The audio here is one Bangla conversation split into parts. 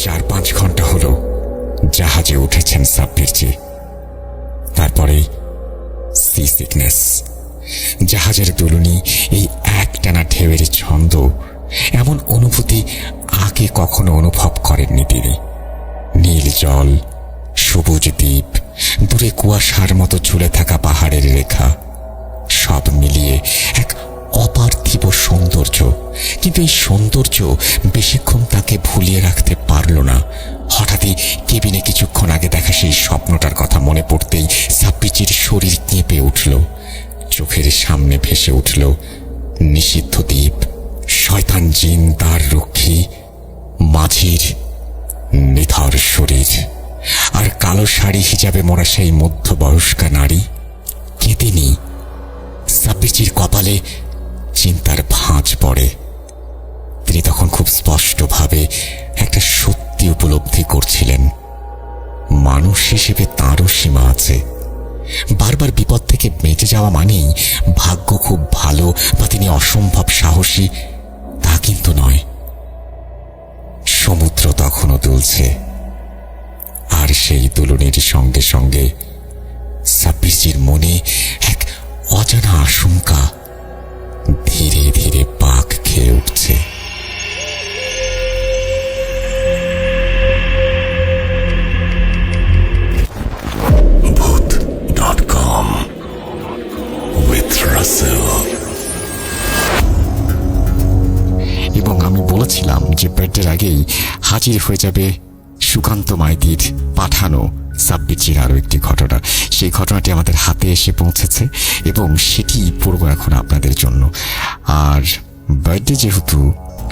4-5 ঘন্টা হলো জাহাজে উঠেছেন সাব্বিরজি। তারপরেই সি সিকনেস। জাহাজের দুলুনি, এই একটানা ঢেউয়ের ছন্দ, এমন অনুভূতি আগে কখনো অনুভব করেননি তিনি। নীল জল, সবুজ দ্বীপ, দূরে কুয়াশার মতো ঝুলে থাকা পাহাড়ের রেখা, সব মিলিয়ে এক অপার্থিব সৌন্দর্য। কিন্তু এই সৌন্দর্য বেশিক্ষণ তাকে ভুলিয়ে রাখতে পারল না। হঠাৎই কেবিনে কিছুক্ষণ আগে দেখা সেই স্বপ্নটার কথা মনে পড়তেই সাব্বিরজির শরীর কেঁপে উঠল। চোখের সামনে ভেসে উঠল নিষিদ্ধ দ্বীপ, শয়তান জিন তার রক্ষী, মাঝির নিথর শরীর, আর কালো শাড়ি হিজাবে মোড়া সেই মধ্যবয়স্কা নারী। কে তিনি? সাব্বিরজির কপালে চিন্তার ভাঁজ পড়ে। তিনি তখন খুব স্পষ্টভাবে একটা সত্যি উপলব্ধি করছিলেন, মানুষ হিসেবে তাঁরও সীমা আছে। বারবার বিপদ থেকে বেঁচে যাওয়া মানেই ভাগ্য খুব ভালো বা তিনি অসম্ভব সাহসী, তা কিন্তু নয়। সমুদ্র তখনও দুলছে, আর সেই দুলুনির সঙ্গে সঙ্গে সাব্বিরজির মনে এক অজানা আশঙ্কা ধীরে ধীরে পাক খেয়ে উঠছে। ভূত.com with Russell। এবং আমি বলেছিলাম যে বেডের আগেই হাজির হয়ে যাবে সুকান্ত মাইতির পাঠানো সাব্বিরজির আরো একটি ঘটনা। সেই ঘটনাটি আমাদের হাতে এসে পৌঁছেছে এবং সেটি পড়ব এখন আপনাদের জন্য। আর বার্থডে যেহেতু,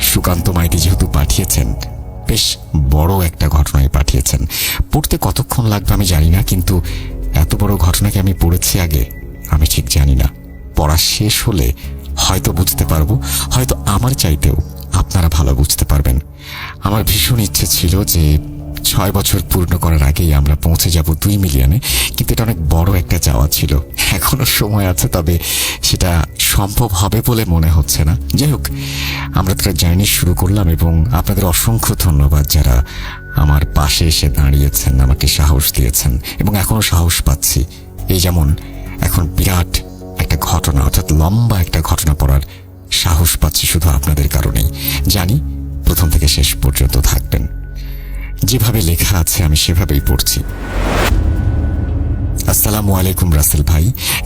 সুকান্ত মাইতি যেহেতু পাঠিয়েছেন, বেশ বড় একটা ঘটনায় পাঠিয়েছেন। পড়তে কতক্ষণ লাগবে আমি জানি না, কিন্তু এত বড় ঘটনাকে আমি পড়েছি আগে আমি ঠিক জানি না। পড়া শেষ হলে হয়তো বুঝতে পারবো, হয়তো আমার চাইতেও আপনারা ভালো বুঝতে পারবেন। আমার ভীষণ ইচ্ছে ছিল যে 6 বছর পূর্ণ করার আগেই আমরা পৌঁছে যাব 2 মিলিয়নে, কিন্তু এটা অনেক বড় একটা চাওয়া ছিল। এখনো সময় আছে, তবে সেটা সম্ভব হবে বলে মনে হচ্ছে না। যাই হোক, আমরা তার জার্নি শুরু করলাম এবং আপনাদের অসংখ্য ধন্যবাদ যারা আমার পাশে এসে দাঁড়িয়েছেন, আমাকে সাহস দিয়েছেন এবং এখনো সাহস পাচ্ছি। এই যেমন এখন বিরাট একটা ঘটনা, অর্থাৎ লম্বা একটা ঘটনা পড়ার সাহস পাচ্ছি শুধু আপনাদের কারণেই। জানি প্রথম থেকে শেষ পর্যন্ত থাকবেন। যেভাবে লেখা আছে আমি সেভাবেই পড়ছি। আসসালামু আলাইকুম রাসেল ভাই,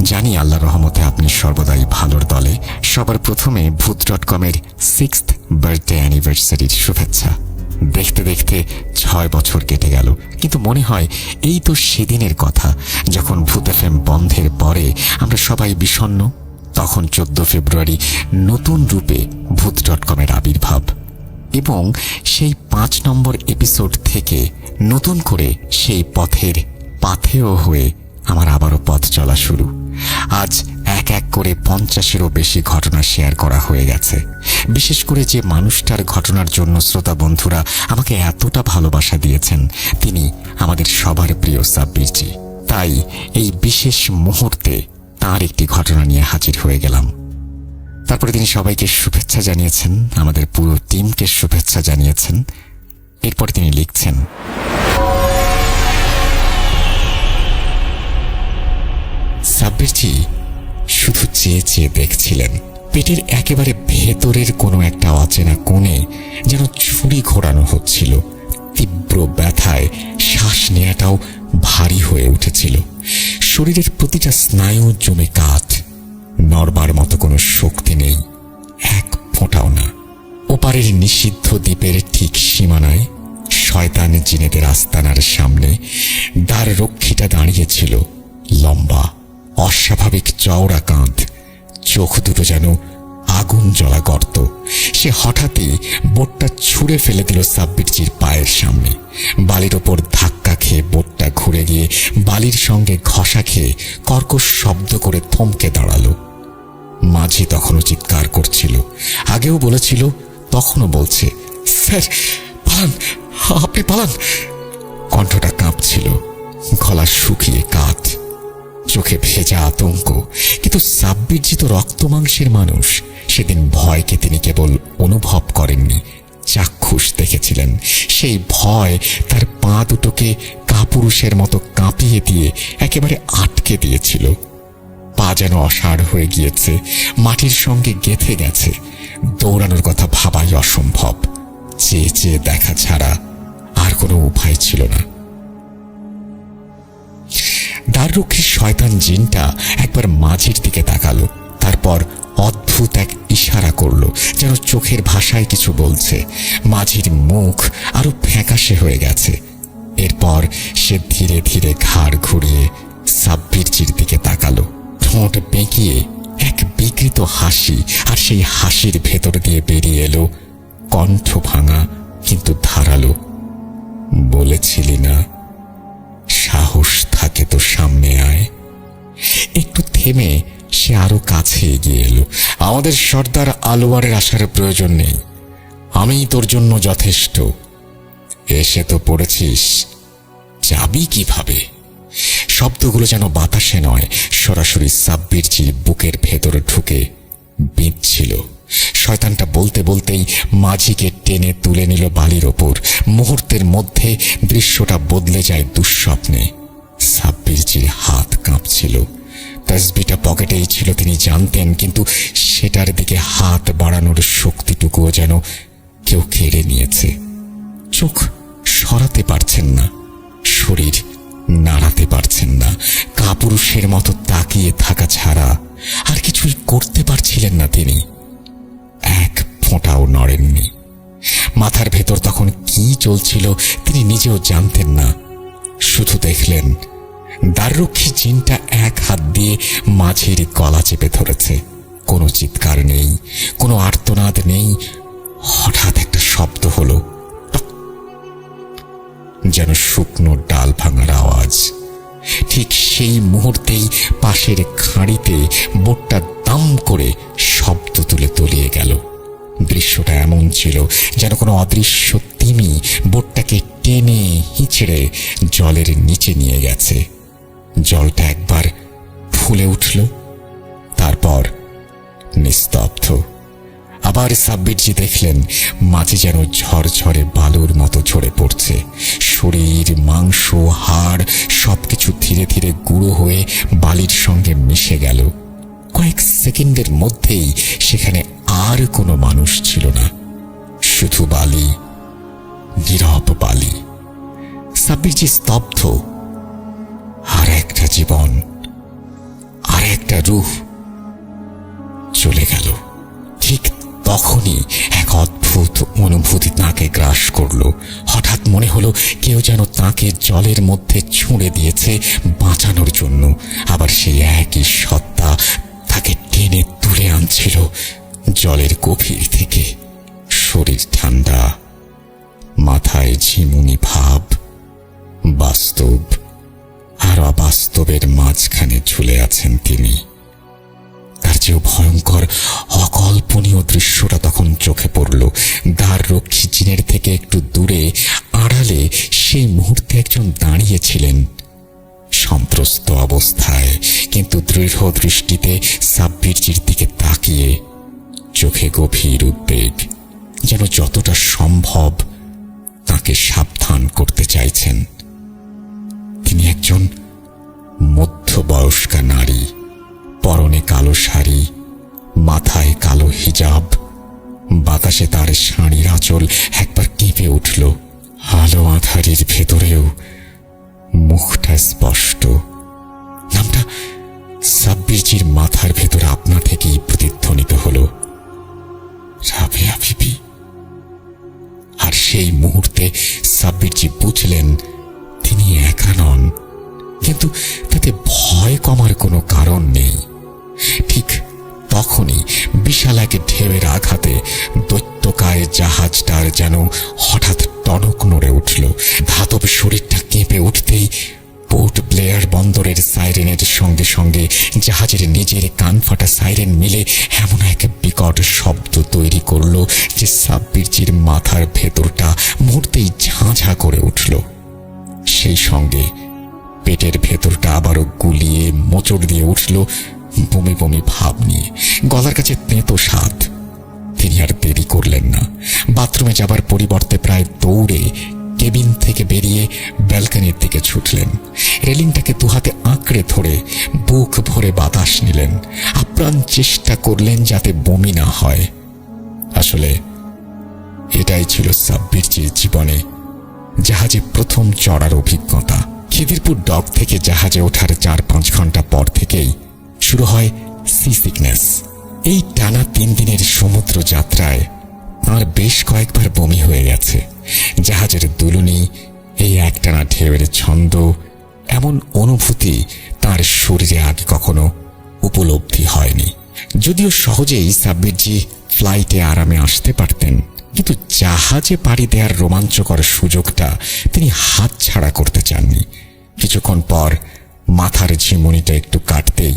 জানি আল্লাহর রহমতে আপনি সর্বদাই ভালোর দলে। সবার প্রথমে ভূত.com-এর 6th বার্থডে অ্যানিভার্সারির শুভেচ্ছা। দেখতে দেখতে 6 বছর কেটে গেল, কিন্তু মনে হয় এই তো সেদিনের কথা যখন ভূত FM বন্ধের পরে আমরা সবাই বিষণ্ণ। তখন 14 ফেব্রুয়ারি নতুন রূপে ভূত.com-এর আবির্ভাব এবং সেই 5 নম্বর এপিসোড থেকে নতুন করে সেই পথের পাথেয় হয়ে আমার আবারও পথ চলা শুরু। আজ এক এক করে 50-এরও বেশি ঘটনা শেয়ার করা হয়ে গেছে। বিশেষ করে যে মানুষটার ঘটনার জন্য শ্রোতা বন্ধুরা আমাকে এতটা ভালোবাসা দিয়েছেন, তিনি আমাদের সবার প্রিয় সাব্বিরজি। তাই এই বিশেষ মুহূর্তে তার একটি ঘটনা নিয়ে হাজির হয়ে গেলাম। তারপরে তিনি সবাইকে শুভেচ্ছা জানিয়েছেন, আমাদের পুরো টিমকে শুভেচ্ছা জানিয়েছেন। এরপরে তিনি লিখছেন, সাব্বিরজি শুধু চেয়ে চেয়ে দেখছিলেন। পেটের একেবারে ভেতরের কোনো একটা অচেনা কোণে যেন ছুরি ঘোরানো হচ্ছিল। তীব্র ব্যথায় শ্বাস নেওয়াটাও ভারী হয়ে উঠেছিল। শরীরের প্রতিটা স্নায়ু জমে কাঠ, নড়বার মতো কোনো শক্তি নেই, এক ফোঁটাও না। ওপারের নিষিদ্ধ দ্বীপের ঠিক সীমানায় শয়তান জিনেদের আস্তানার সামনে দ্বার রক্ষীটা দাঁড়িয়েছিল। লম্বা, অস্বাভাবিক চওড়া কাঁধ, চোখ দুটো যেন আগুন জ্বলা গর্ত। সে হঠাৎই বোটটা ছুঁড়ে ফেলে দিল সাব্বিরজির পায়ের সামনে। বালির ওপর ধাক্কা খেয়ে বোটটা ঘুরে গিয়ে বালির সঙ্গে ঘষা খেয়ে কর্কশ শব্দ করে থমকে দাঁড়ালো। মাঝি তখনও চিৎকার করছিল, আগেও বলেছিল, তখনও বলছে, স্যার পালান, আপনি পালান। কণ্ঠটা কাঁপছিল, গলা শুকিয়ে কাঠ, চোখে ভেজা আতঙ্ক। কিন্তু সাব্বিরজি তো রক্ত মাংসের মানুষ। সেদিন ভয়কে তিনি কেবল অনুভব করেননি, চাক্ষুষ দেখেছিলেন। সেই ভয় তার পা দুটোকে কাপুরুষের মতো কাঁপিয়ে দিয়ে একেবারে আটকে দিয়েছিল। পা যেন অসাড় হয়ে গিয়েছে, মাটির সঙ্গে গেঁথে গেছে। দৌড়ানোর কথা ভাবাই অসম্ভব। চেয়ে চেয়ে দেখা ছাড়া আর কোনো উপায় ছিল না। দ্বাররক্ষীর শয়তান জিনটা একবার মাঝির দিকে তাকালো, তারপর অদ্ভুত এক ইশারা করল, যেন চোখের ভাষায় কিছু বলছে। মাঝির মুখ আরো ফ্যাকাশে হয়ে গেছে। এরপর সে ধীরে ধীরে ঘাড় ঘুরিয়ে সাব্বিরজির দিকে তাকালো। ঠোঁট বেঁকিয়ে এক বিকৃত হাসি, আর সেই হাসির ভেতর দিয়ে বেরিয়ে এলো কণ্ঠ ভাঙা কিন্তু ধারালো, বলেছিলি না সাহস থাকে তো সামনে আয়। একটু থেমে সে আরো কাছে এগিয়ে এলো। আমাদের সর্দার আলোয়ারের আসার প্রয়োজন নেই, আমিই তোর জন্য যথেষ্ট। এসে তো পড়েছিস, যাবি কিভাবে? শব্দগুলো যেন বাতাসে নয়, সরাসরি সাব্বিরজির বুকের ভেতরে ঢুকে বিঁধছিল। শয়তানটা বলতে বলতেই মাঝিকে টেনে তুলে নিল বালির ওপর। মুহূর্তের মধ্যে দৃশ্যটা বদলে যায় দুঃস্বপ্নে। সাব্বিরজির হাত কাঁপছিল। তসবিটা পকেটেই ছিল তিনি জানতেন, কিন্তু সেটার দিকে হাত বাড়ানোর শক্তিটুকুও যেন কেউ কেড়ে নিয়েছে। চোখ সরাতে পারছেন না, শরীর নাড়াতে পারছেন না। কাপুরুষের মতো তাকিয়ে থাকা ছাড়া আর কিছুই করতে পারছিলেন না তিনি। এক ফোঁটাও নড়েননি। মাথার ভেতর তখন কি চলছিল তিনি নিজেও জানতেন না। শুধু দেখলেন দ্বাররক্ষী জিনটা এক হাত দিয়ে মাঝির গলা চেপে ধরেছে। কোনো চিৎকার নেই, কোনো আর্তনাদ নেই। হঠাৎ একটা শব্দ হলো, যেন শুকনো ডাল ভাঙার আওয়াজ। ঠিক সেই মুহূর্তেই পাশের খাঁড়িতে বোটটা দাম করে শব্দ তুলে তলিয়ে গেল। দৃশ্যটা এমন ছিল যেন কোনো অদৃশ্য তিমি বোটটাকে টেনে হিঁচড়ে জলের নিচে নিয়ে গেছে। জলটা একবার ফুলে উঠল, তারপর নিস্তব্ধ। আবার সাব্বিরজি দেখলেন মাঝে যেন ঝরঝরে বালুর মতো ঝরে পড়ছে। শরীর, মাংস, হাড় সবকিছু ধীরে ধীরে গুঁড়ো হয়ে বালির সঙ্গে মিশে গেল। কয়েক সেকেন্ডের মধ্যেই সেখানে আর কোনো মানুষ ছিল না, শুধু বালি, নীরব বালি। সাব্বিরজি স্তব্ধ। আর একটা জীবন, আর একটা রূহ চলে গেল। ঠিক তখনই এক অদ্ভুত অনুভূতি তাঁকে গ্রাস করল। হঠাৎ মনে হলো কেউ যেন তাঁকে জলের মধ্যে ছুঁড়ে দিয়েছে বাঁচানোর জন্য। আবার সেই একই সত্তা তাকে টেনে তুলে আনছিল জলের গভীর থেকে। শরীর ঠান্ডা, মাথায় ঝিমুনি ভাব। বাস্তব আর অবাস্তবের মাঝখানে ঝুলে আছেন তিনি। তার চেয়েও ভয়ঙ্কর অকল্পনীয় দৃশ্যটা তখন চোখে পড়ল। দ্বাররক্ষী জিনের থেকে একটু দূরে আড়ালে সেই মুহূর্তে একজন দাঁড়িয়েছিলেন, সন্ত্রস্ত অবস্থায় কিন্তু দৃঢ় দৃষ্টিতে সাব্বিরজির দিকে তাকিয়ে, চোখে গভীর উদ্বেগ, যেন যতটা সম্ভব তাকে সাবধান করতে চাইছেন। তিনি একজন মধ্যবয়স্কা নারী, পরনে কালো শাড়ি, মাথায় কালো হিজাব। বাতাসে তার শাড়ির আঁচল একবার কেঁপে উঠল। আলো আঁধারির ভেতরেও মুখটা স্পষ্ট। নামটা সাব্বিরজির মাথার ভেতরে আপনা থেকেই প্রতিধ্বনিত হলো, রাবেয়া বিবি। আর সেই মুহূর্তে সাব্বিরজি বুঝলেন তিনি একা নন, কিন্তু তাতে ভয় কমার কোনো কারণ নেই। ঠিক তখনই বিশাল এক ঢেউয়ের আঘাতে দৈত্যকায় জাহাজটার যেন হঠাৎ টনক নড়ে উঠল। ধাতব শরীরটা কেঁপে উঠতেই পোর্ট ব্লেয়ার বন্দরের সাইরেনের সঙ্গে সঙ্গে জাহাজের নিজের কান ফাটা সাইরেন মিলে এমন এক বিকট শব্দ তৈরি করল যে সাব্বিরজির মাথার ভেতরটা মুহূর্তেই ঝাঁঝা করে উঠল। সেই সঙ্গে পেটের ভেতরটা আবারও গুলিয়ে মোচড় দিয়ে উঠল বমি বমি ভাব নিয়ে, গলার কাছে তেঁতো স্বাদ। তিনি আর দেরি করলেন না। বাথরুমে যাবার পরিবর্তে প্রায় দৌড়ে কেবিন থেকে বেরিয়ে ব্যালকনির দিকে ছুটলেন। রেলিংটাকে দুহাতে আঁকড়ে ধরে বুক ভরে বাতাস নিলেন। আপ্রাণ চেষ্টা করলেন যাতে বমি না হয়। আসলে এটাই ছিল সাব্বিরজির জীবনে জাহাজে প্রথম চড়ার অভিজ্ঞতা। খিদিরপুর ডক থেকে জাহাজে ওঠার 4-5 ঘন্টা পর থেকেই শুরু হয় সি সিকনেস। এই টানা 3 দিনের সমুদ্র যাত্রায় তাঁর বেশ কয়েকবার বমি হয়ে গেছে। জাহাজের দুলুনি, এই একটানা ঢেউয়ের ছন্দ, এমন অনুভূতি তার শরীরে আগে কখনো উপলব্ধি হয়নি। যদিও সহজেই সাব্বিরজি ফ্লাইটে আরামে আসতে পারতেন, কিন্তু জাহাজে পাড়ি দেওয়ার রোমাঞ্চকর সুযোগটা তিনি হাতছাড়া করতে চাননি। কিছুক্ষণ পর মাথার ঝিমুনিটা একটু কাটতেই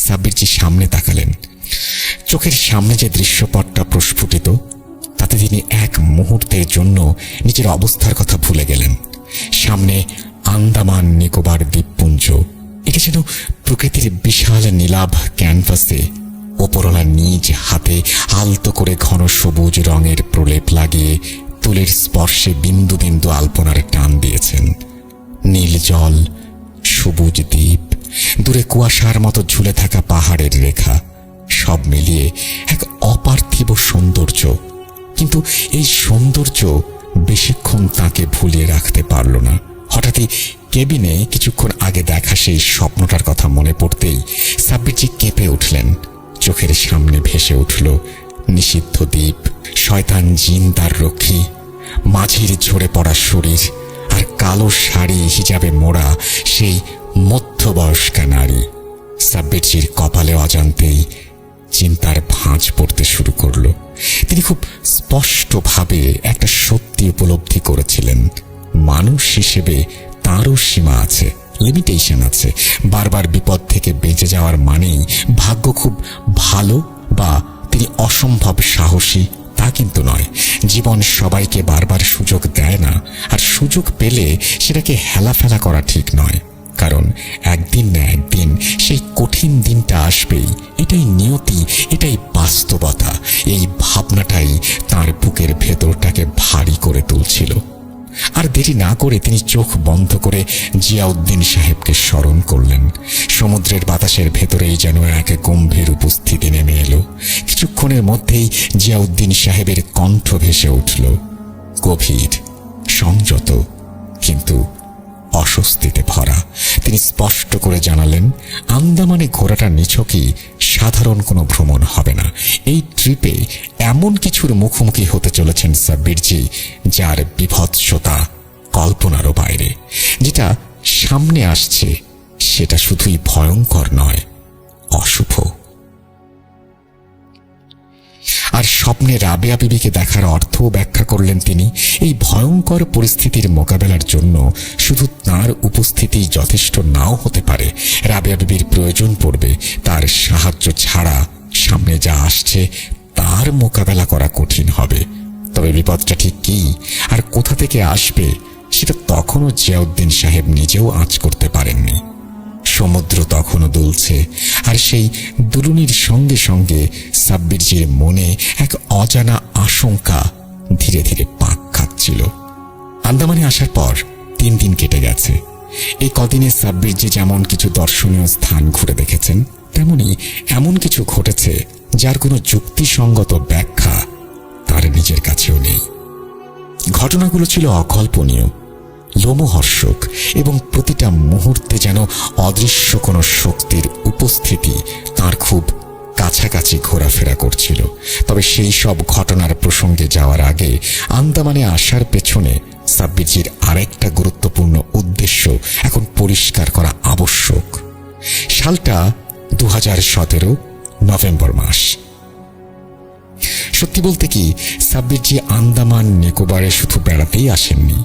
সাব্বিরজি সামনে তাকালেন। চোখের সামনে যে দৃশ্যপটটা প্রস্ফুটিত, তাতে তিনি এক মুহূর্তের জন্য নিজের অবস্থার কথা ভুলে গেলেন। সামনে আন্দামান নিকোবর দ্বীপপুঞ্জ। এটা যেন প্রকৃতির বিশাল নীলাভ ক্যানভাসে ওপরওয়ালা নিজ হাতে আলতো করে ঘন সবুজ রঙের প্রলেপ লাগিয়ে তুলির স্পর্শে বিন্দু বিন্দু আলপনার টান দিয়েছেন। নীল জল, সবুজ দ্বীপ, দূরে কুয়াশার মতো ঝুলে থাকা পাহাড়ের রেখা, সব মিলিয়ে এক অপার্থিব সৌন্দর্য। কিন্তু এই সৌন্দর্য বেশিক্ষণ তাকে ভুলিয়ে রাখতে পারল না। হঠাৎই কেবিনে কিছুক্ষণ আগে দেখা সেই স্বপ্নটার কথা মনে পড়তেই সাব্বিরজি কেঁপে উঠলেন। চোখের সামনে ভেসে উঠল নিষিদ্ধ দ্বীপ, শয়তান জিন তার রক্ষী, মাঝির ঝরে পড়া শরীর, আর কালো শাড়ি হিজাবে মোড়া সেই মধ্যবয়স্কা নারী। সাব্বিরজির কপালে অজান্তেই চিন্তার ভাঁজ পড়তে শুরু করল। তিনি খুব স্পষ্টভাবে একটা সত্যি উপলব্ধি করেছিলেন, মানুষ হিসেবে তারও সীমা আছে, লিমিটেশন আছে। বারবার বিপদ থেকে বেঁচে যাওয়ার মানেই ভাগ্য খুব ভালো বা তিনি অসম্ভব সাহসী, তা কিন্তু নয়। জীবন সবাইকে বারবার সুযোগ দেয় না, আর সুযোগ পেলে সেটাকে হেলাফেলা করা ঠিক নয়, কারণ একদিন না একদিন সেই কঠিন দিনটা আসবেই। এটাই নিয়তি, এটাই বাস্তবতা। এই ভাবনাটাই তার বুকের ভেতরটাকে ভারী করে তুলছিল। আর দেরি না করে তিনি চোখ বন্ধ করে জিয়াউদ্দিন সাহেবকে স্মরণ করলেন। সমুদ্রের বাতাসের ভেতরেই যেন এক গম্ভীর উপস্থিতি নেমে এলো। কিছুক্ষণের মধ্যেই জিয়াউদ্দিন সাহেবের কণ্ঠ ভেসে উঠল, গভীর, সংযত, কিন্তু অস্বস্তিতে ভরা। তিনি স্পষ্ট করে জানালেন, আন্দামানে ঘোরাটা নিছকই সাধারণ কোনো ভ্রমণ হবে না। এই ট্রিপে এমন কিছুর মুখোমুখি হতে চলেছেন সাব্বিরজি যার বিভৎসতা কল্পনারও বাইরে। যেটা সামনে আসছে সেটা শুধুই ভয়ঙ্কর নয়, অশুভ। আর স্বপ্নে রাবেয়া বিবিকে দেখার অর্থও ব্যাখ্যা করলেন তিনি। এই ভয়ঙ্কর পরিস্থিতির মোকাবেলার জন্য শুধু তাঁর উপস্থিতি যথেষ্ট নাও হতে পারে। রাবেয়া বিবির প্রয়োজন পড়বে। তার সাহায্য ছাড়া সামনে যা আসছে তার মোকাবেলা করা কঠিন হবে। তবে বিপদটা ঠিক কি আর কোথা থেকে আসবে সেটা তখনও জিয়াউদ্দিন সাহেব নিজেও আঁচ করতে পারেননি। সমুদ্র তখনও দুলছে, আর সেই দুলুনির সঙ্গে সঙ্গে সাব্বিরজির মনে এক অজানা আশঙ্কা ধীরে ধীরে পাক খাচ্ছিল। আন্দামানে আসার পর 3 দিন কেটে গেছে। এই কদিনে সাব্বিরজি যেমন কিছু দর্শনীয় স্থান ঘুরে দেখেছেন, তেমনি এমন কিছু ঘটেছে যার কোনো যুক্তিসঙ্গত ব্যাখ্যা তার নিজের কাছেও নেই। ঘটনাগুলো ছিল অকল্পনীয়, লোমহর্ষক, এবং প্রতিটা মুহূর্তে যেন অদৃশ্য কোনো শক্তির উপস্থিতি তার খুব কাছাকাছি ঘোরাফেরা করছিল। তবে সেই সব ঘটনার প্রসঙ্গে যাওয়ার আগে আন্দামানে আসার পেছনে সাব্বিরজির আরেকটা গুরুত্বপূর্ণ উদ্দেশ্য এখন পরিষ্কার করা আবশ্যক। সালটা 2017 নভেম্বর মাস। সত্যি বলতে কি, সাব্বিরজি আন্দামান নিকোবরে শুধু বেড়াতেই আসেননি।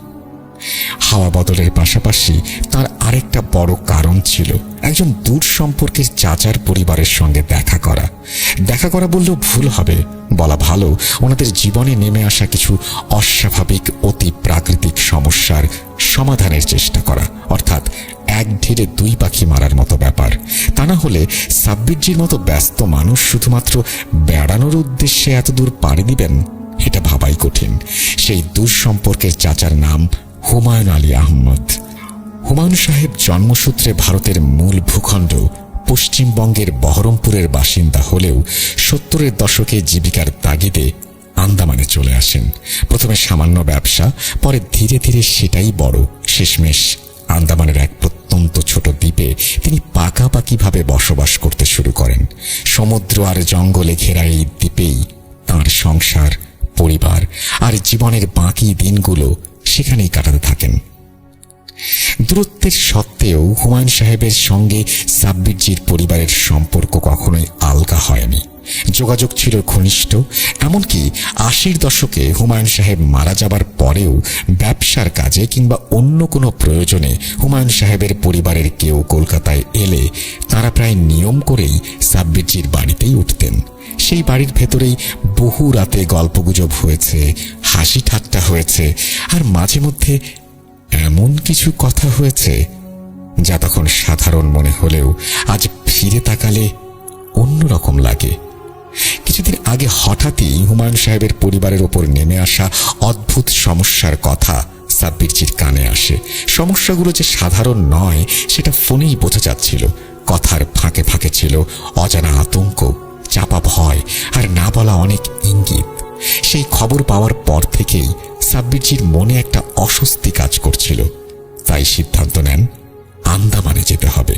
হাওয়া বদলের পাশাপাশি তার আরেকটা বড় কারণ ছিল একজন দূর সম্পর্কের চাচার পরিবারের সঙ্গে দেখা করা বললেও ভুল হবে, বলা ভালো ওনাদের জীবনে নেমে আসা কিছু অস্বাভাবিক অতি প্রাকৃতিক সমস্যার সমাধানের চেষ্টা করা। অর্থাৎ এক ঢিলে দুই পাখি মারার মতো ব্যাপার। তা না হলে সাব্বিরজির মতো ব্যস্ত মানুষ শুধুমাত্র বেড়ানোর উদ্দেশ্যে এত দূর পাড়ি দিবেন, এটা ভাবাই কঠিন। সেই দূর সম্পর্কের চাচার নাম হুমায়ুন আলী আহমদ। হুমায়ুন সাহেব জন্মসূত্রে ভারতের মূল ভূখণ্ড পশ্চিমবঙ্গের বহরমপুরের বাসিন্দা হলেও 70-এর দশকে জীবিকার তাগিদে আন্দামানে চলে আসেন। প্রথমে সামান্য ব্যবসা, পরে ধীরে ধীরে সেটাই বড়। শেষমেশ আন্দামানের এক প্রত্যন্ত ছোট দ্বীপে তিনি পাকাপাকিভাবে বসবাস করতে শুরু করেন। সমুদ্র আর জঙ্গলে ঘেরা এই দ্বীপেই তাঁর সংসার, পরিবার আর জীবনের বাকি দিনগুলো সেখানেই কাটাতে থাকেন। দূরত্বের সত্ত্বেও হুমায়ুন সাহেবের সঙ্গে সাব্বিরজির পরিবারের সম্পর্ক কখনোই আলগা হয়নি। যোগাযোগ ছিল ঘনিষ্ঠ। এমনকি 80-র দশকে হুমায়ুন সাহেব মারা যাবার পরেও ব্যবসার কাজে কিংবা অন্য কোনো প্রয়োজনে হুমায়ুন সাহেবের পরিবারের কেউ কলকাতায় এলে তারা প্রায় নিয়ম করেই সাব্বিরজির বাড়িতেই উঠতেন। সেই বাড়ির ভেতরেই বহু রাতে গল্পগুজব হয়েছে, হাসি ঠাট্টা হয়েছে, আর মাঝে মধ্যে এমন কিছু কথা হয়েছে যা তখন সাধারণ মনে হলেও আজ ফিরে তাকালে অন্যরকম লাগে। কিছুদিন আগে হঠাৎই হুমায়ুন সাহেবের পরিবারের ওপর নেমে আসা অদ্ভুত সমস্যার কথা সাব্বিরজির কানে আসে। সমস্যাগুলো যে সাধারণ নয় সেটা ফোনেই বোঝা যাচ্ছিল। কথার ফাঁকে ফাঁকে ছিল অজানা আতঙ্ক, চাপা ভয় আর না বলা অনেক ইঙ্গিত। সেই খবর পাওয়ার পর থেকেই সাব্বিরজির মনে একটা অস্বস্তি কাজ করছিল। তাই সিদ্ধান্ত নেন আন্দামানে যেতে হবে।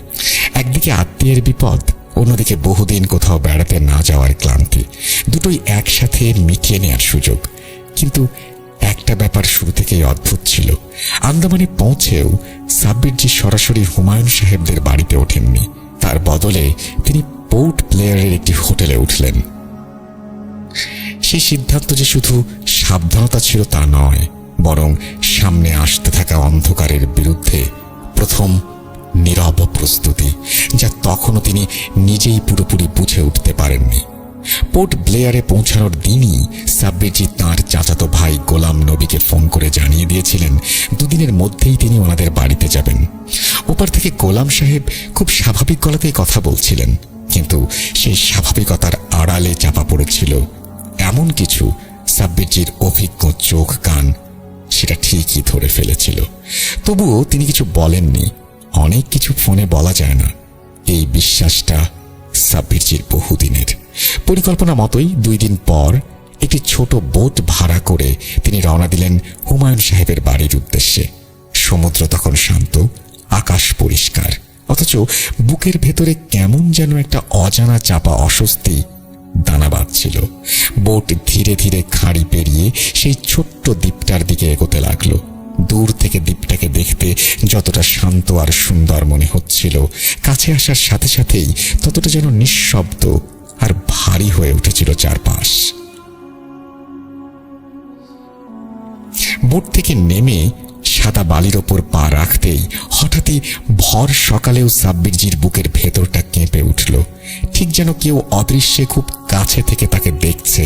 একদিকে আত্মীয়ের বিপদ, অন্যদিকে বহুদিন কোথাও বেড়াতে না যাওয়ার ক্লান্তি, দুটোই একসাথে মিটিয়ে নেওয়ার সুযোগ। কিন্তু একটা ব্যাপার শুরু থেকেই অদ্ভুত ছিল। আন্দামানে পৌঁছেও সাব্বিরজি সরাসরি হুমায়ুন সাহেবদের বাড়িতে ওঠেননি। তার বদলে তিনি পোর্ট ব্লেয়ারের একটি হোটেলে উঠলেন। সেই সিদ্ধান্ত যে শুধু সাবধানতা ছিল তা নয়, বরং সামনে আসতে থাকা অন্ধকারের বিরুদ্ধে প্রথম নীরব প্রস্তুতি, যা তখনও তিনি নিজেই পুরোপুরি বুঝে উঠতে পারেননি। পোর্ট ব্লেয়ারে পৌঁছানোর দিনই সাব্বিরজি তাঁর চাচাতো ভাই গোলাম নবীকে ফোন করে জানিয়ে দিয়েছিলেন দুদিনের মধ্যেই তিনি ওনাদের বাড়িতে যাবেন। ওপার থেকে গোলাম সাহেব খুব স্বাভাবিক গলাতেই কথা বলছিলেন, কিন্তু সেই স্বাভাবিকতার আড়ালে চাপা পড়েছিল এমন কিছু সাব্বিরজির অভিজ্ঞ চোখ কান সেটা ঠিকই ধরে ফেলেছিল। তবুও তিনি কিছু বলেননি। অনেক কিছু ফোনে বলা যায় না, এই বিশ্বাসটা সাব্বিরজির বহুদিনের। পরিকল্পনা মতোই 2 দিন পর একটি ছোট বোট ভাড়া করে তিনি রওনা দিলেন হুমায়ুন সাহেবের বাড়ির উদ্দেশ্যে। সমুদ্র তখন শান্ত, আকাশ পরিষ্কার, অথচ বুকের ভেতরে কেমন যেন একটা অজানা চাপা অস্বস্তি দানা বাঁধছিল। বোট ধীরে ধীরে খাঁড়ি পেরিয়ে সেই ছোট্ট দ্বীপটার দিকে এগোতে লাগলো। দূর থেকে দ্বীপটাকে দেখতে যতটা শান্ত আর সুন্দর মনে হচ্ছিল, কাছে আসার সাথে সাথেই ততটা যেন নিঃশব্দ আর ভারী হয়ে উঠেছিল চারপাশ। বোট থেকে নেমে সাদা বালির ওপর পা রাখতেই হঠাৎই ভর সকালেও সাব্বিরজির বুকের ভেতরটা কেঁপে উঠল, ঠিক যেন কেউ অদৃশ্যে খুব কাছে থেকে তাকে দেখছে।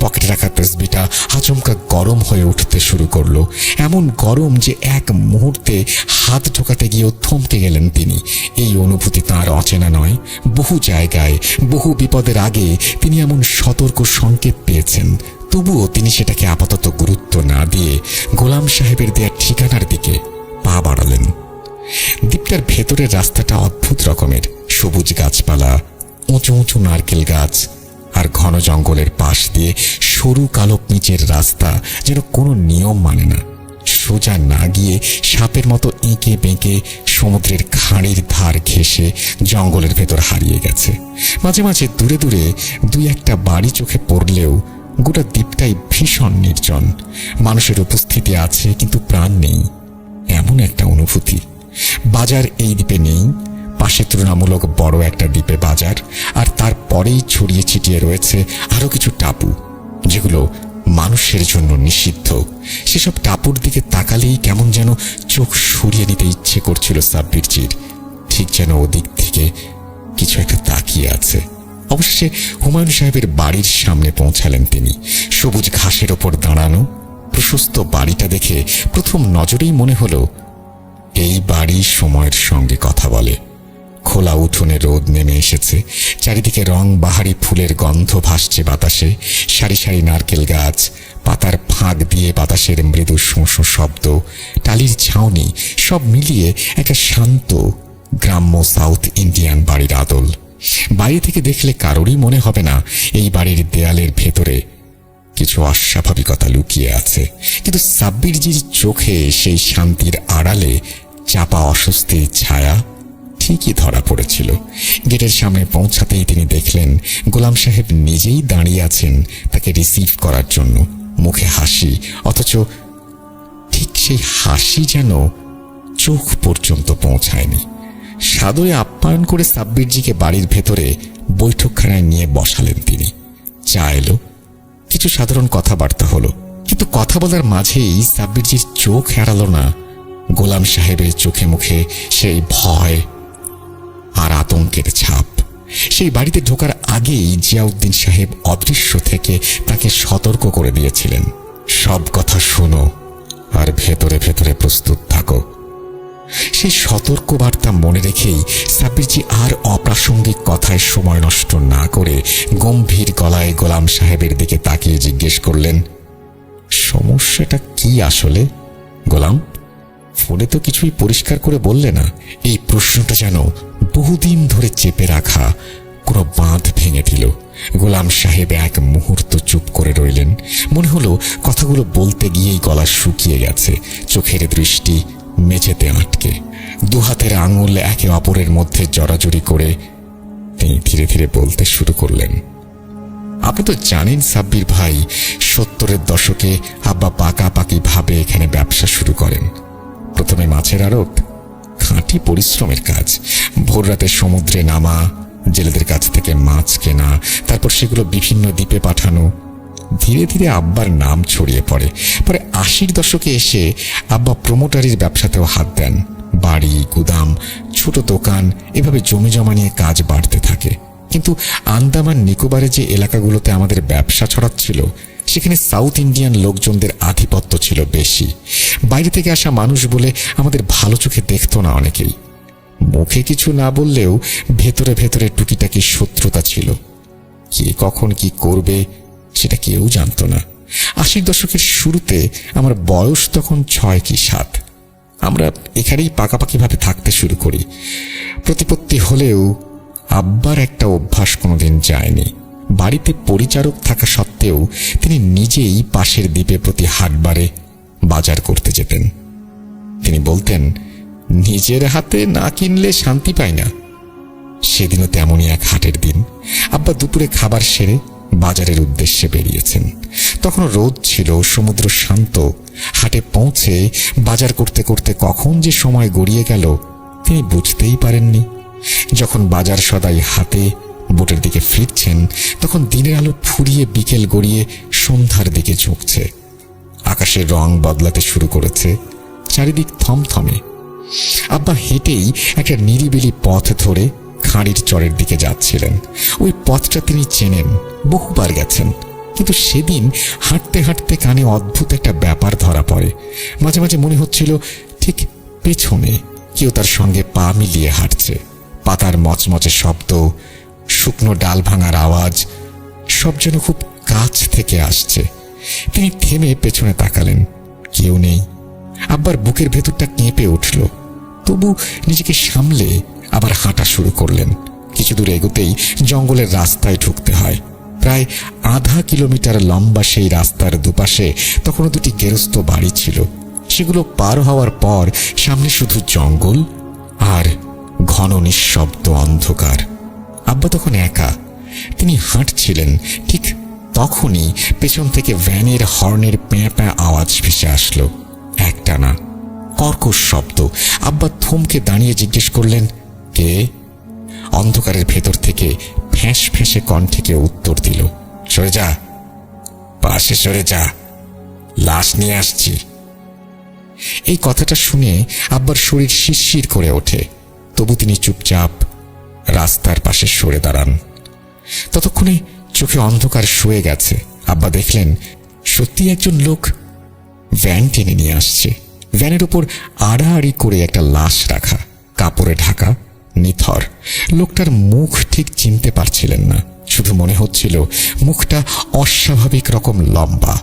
পকেটে রাখা তসবিটা আচমকা গরম হয়ে উঠতে শুরু করলো, এমন গরম যে এক মুহূর্তে হাত ঢোকাতে গিয়েও থমকে গেলেন তিনি। এই অনুভূতি তাঁর অচেনা নয়। বহু জায়গায় বহু বিপদের আগে তিনি এমন সতর্ক সংকেত পেয়েছেন, তবুও তিনি সেটাকে আপাতত গুরুত্ব না দিয়ে গোলাম সাহেবের দেয়া ঠিকানার দিকে পা বাড়ালেন। দ্বীপটার ভেতরের রাস্তাটা অদ্ভুত রকমের। সবুজ গাছপালা, উঁচু উঁচু নারকেল গাছ আর ঘন জঙ্গলের পাশ দিয়ে সরু কালো পিচের রাস্তা যেন কোনো নিয়ম মানে না। সোজা না গিয়ে সাপের মতো এঁকে বেঁকে সমুদ্রের খাঁড়ির ধার ঘেঁষে জঙ্গলের ভেতর হারিয়ে গেছে। মাঝে মাঝে দূরে দূরে 2-1টা বাড়ি চোখে পড়লেও গোটা দ্বীপটাই ভীষণ নির্জন। মানুষের উপস্থিতি আছে কিন্তু প্রাণ নেই, এমন একটা অনুভূতি। বাজার এই দ্বীপে নেই। পাশে তুলনামূলক বড় একটা দ্বীপে বাজার, আর তারপরেই ছড়িয়ে ছিটিয়ে রয়েছে আরো কিছু টাপু, যেগুলো মানুষের জন্য নিষিদ্ধ। সেসব টাপুর দিকে তাকালেই কেমন যেন চোখ সরিয়ে নিতে ইচ্ছে করছিল সাব্বিরজির, ঠিক যেন ওদিক থেকে কিছু একটা তাকিয়ে আছে। অবশেষে হুমায়ুন সাহেবের বাড়ির সামনে পৌঁছালেন তিনি। সবুজ ঘাসের ওপর দাঁড়ানো প্রশস্ত বাড়িটা দেখে প্রথম নজরেই মনে হলো এই বাড়ি সময়ের সঙ্গে কথা বলে। খোলা উঠোনে রোদ নেমে এসেছে, চারিদিকে রং বাহারি ফুলের গন্ধ ভাসছে বাতাসে। সারি সারি নারকেল গাছ, পাতার ফাঁক দিয়ে বাতাসের মৃদু শোঁ শোঁ শব্দ, টালির ছাউনি, সব মিলিয়ে একটা শান্ত গ্রাম্য সাউথ ইন্ডিয়ান বাড়ির আদল। বাইরে থেকে দেখলে কারোরই মনে হবে না এই বাড়ির দেয়ালের ভেতরে কিছু অস্বাভাবিকতা লুকিয়ে আছে। কিন্তু সাব্বিরজির চোখে সেই শান্তির আড়ালে চাপা অস্বস্তির ছায়া ঠিকই ধরা পড়েছিল। গেটের সামনে পৌঁছাতেই তিনি দেখলেন গোলাম সাহেব নিজেই দাঁড়িয়ে আছেন তাকে রিসিভ করার জন্য। মুখে হাসি, অথচ ঠিক সেই হাসি যেন চোখ পর্যন্ত পৌঁছায়নি। সাদরে আপ্যায়ন করে সাব্বিরজিকে বাড়ির ভেতরে বৈঠকখানায় নিয়ে বসালেন তিনি। চা এলো, কিছু সাধারণ কথাবার্তা হলো, কিন্তু কথা বলার মাঝেই সাব্বিরজির চোখ এড়ালো না গোলাম সাহেবের চোখে মুখে সেই ভয় আর আতঙ্কের ছাপ। সেই বাড়িতে ঢোকার আগেই জিয়াউদ্দিন সাহেব অদৃশ্য থেকে তাকে সতর্ক করে দিয়েছিলেন, সব কথা শোনো আর ভেতরে ভেতরে প্রস্তুত থাকো। সেই সতর্ক বার্তা মনে রেখেই সাব্বিরজি আর অপ্রাসঙ্গিক কথায় সময় নষ্ট না করে গম্ভীর গলায় গোলাম সাহেবের দিকে তাকিয়ে জিজ্ঞেস করলেন, সমস্যাটা কি আসলে গোলাম? ফোনে তো কিছুই পরিষ্কার করে বললে না। এই প্রশ্নটা যেন বহুদিন ধরে চেপে রাখা কোনো বাঁধ ভেঙে দিল। গোলাম সাহেব এক মুহূর্ত চুপ করে রইলেন। মনে হলো কথাগুলো বলতে গিয়েই গলা শুকিয়ে গেছে, চোখের দৃষ্টি মেঝেতে আটকে। দুহাতের আঙুল একে অপরের মধ্যে জড়াজড়ি করে তিনি ধীরে ধীরে বলতে শুরু করলেন, আপনি তো জানেন সাব্বির ভাই, 70-এর দশকে আব্বা পাকাপাকি ভাবে এখানে ব্যবসা শুরু করেন। প্রথমে মাছের আড়ত, খাঁটি পরিশ্রমের কাজ। ভোর রাতে সমুদ্রে নামা, জেলেদের কাছ থেকে মাছ কেনা, তারপর সেগুলো বিভিন্ন দ্বীপে পাঠানো। ধীরে ধীরে আব্বার নাম ছড়িয়ে পড়ে। পরে 80-র দশকে এসে আব্বা প্রমোটারির ব্যবসাতেও হাত দেন। বাড়ি, গুদাম, ছোট দোকান, এভাবে জমি জমা নিয়ে কাজ বাড়তে থাকে। কিন্তু আন্দামান নিকোবরে যে এলাকাগুলোতে আমাদের ব্যবসা ছড়াচ্ছিল, সেখানে সাউথ ইন্ডিয়ান লোকজনদের আধিপত্য ছিল বেশি। বাইরে থেকে আসা মানুষ বলে আমাদের ভালো চোখে দেখত না অনেকেই। মুখে কিছু না বললেও ভেতরে ভেতরে টুকিটাকি শত্রুতা ছিল। কে কখন কি করবে সেটা কেউ জানত না। 80-র দশকের শুরুতে আমার বয়স তখন 6 কি 7। আমরা এখানেই পাকাপাকিভাবে থাকতে শুরু করি। প্রতিপত্তি হলেও আব্বার একটা অভ্যাস কোনোদিন যায়নি। বাড়িতে পরিচারক থাকা সত্ত্বেও তিনি নিজেই পাশের দ্বীপে প্রতি হাটবারে বাজার করতে যেতেন। তিনি বলতেন, নিজের হাতে না কিনলে শান্তি পায় না। সেদিনও তেমনই এক হাটের দিন। আব্বা দুপুরে খাবার সেরে বাজারের উদ্দেশ্যে বেরিয়েছেন। তখন রোদ ছিল, সমুদ্র শান্ত। হাটে পৌঁছে বাজার করতে করতে কখন যে সময় গড়িয়ে গেল তিনি বুঝতেই পারেননি। যখন বাজার সদাই হাতে বোটের দিকে ফিরছেন, তখন দিনের আলো ফুরিয়ে বিকেল গড়িয়ে সন্ধ্যার দিকে ঝুঁকছে। আকাশের রং বদলাতে শুরু করেছে, চারিদিক থমথমে। আব্বা হেঁটেই একটা নিরিবিলি পথ ধরে খাঁড়ির চরের দিকে যাচ্ছিলেন। ওই পথটা তিনি চেনেন, বহুবার গেছেন। কিন্তু সেদিন হাঁটতে হাঁটতে কানে অদ্ভুত একটা ব্যাপার ধরা পড়ে। মাঝে মাঝে মনে হচ্ছিল ঠিক পেছনে কেউ তার সঙ্গে পা মিলিয়ে হাঁটছে। পাতার মচমচে শব্দ, শুকনো ডাল ভাঙার আওয়াজ, সব যেন খুব কাছ থেকে আসছে। তিনি থেমে পেছনে তাকালেন, কেউ নেই। আব্বার বুকের ভেতরটা কেঁপে উঠল। তবু নিজেকে সামলে আবার হাঁটা শুরু করলেন। কিছু দূর এগোতেই জঙ্গলের রাস্তায় ঢুকতে হয়। প্রায় আধা কিলোমিটার লম্বা সেই রাস্তার দুপাশে তখনও দুটি গেরস্ত বাড়ি ছিল। সেগুলো পার হওয়ার পর সামনে শুধু জঙ্গল আর ঘন নিঃশব্দ অন্ধকার। আব্বা তখন একা। তিনি হাঁটছিলেন। ঠিক তখনই পেছন থেকে ভ্যানের হর্নের প্যাঁ প্যাঁ আওয়াজ ভেসে আসলো। একটানা কর্কশ শব্দ। আব্বা থমকে দাঁড়িয়ে জিজ্ঞেস করলেন, কে? অন্ধকারের ভেতর থেকে ফ্যাঁস ফ্যাঁসে কণ্ঠে কেউ উত্তর দিল, সরে যা, পাশে সরে যা, লাশ নিয়ে আসছি। এই কথাটা শুনে আব্বার শরীর শিরশির করে ওঠে। তবু তিনি চুপচাপ রাস্তার পাশে সরে দাঁড়ান। ততক্ষণে চোখে অন্ধকার শুয়ে গেছে। আব্বা দেখলেন সত্যি একজন লোক ভ্যান টেনে নিয়ে আসছে। ভ্যানের উপর আড়াআড়ি করে একটা লাশ রাখা, কাপড়ে ঢাকা, নিথর। লোকটার মুখ ঠিক চিনতে পারছিলেন না, শুধু মনে হচ্ছিল মুখটা অস্বাভাবিক রকম লম্বা।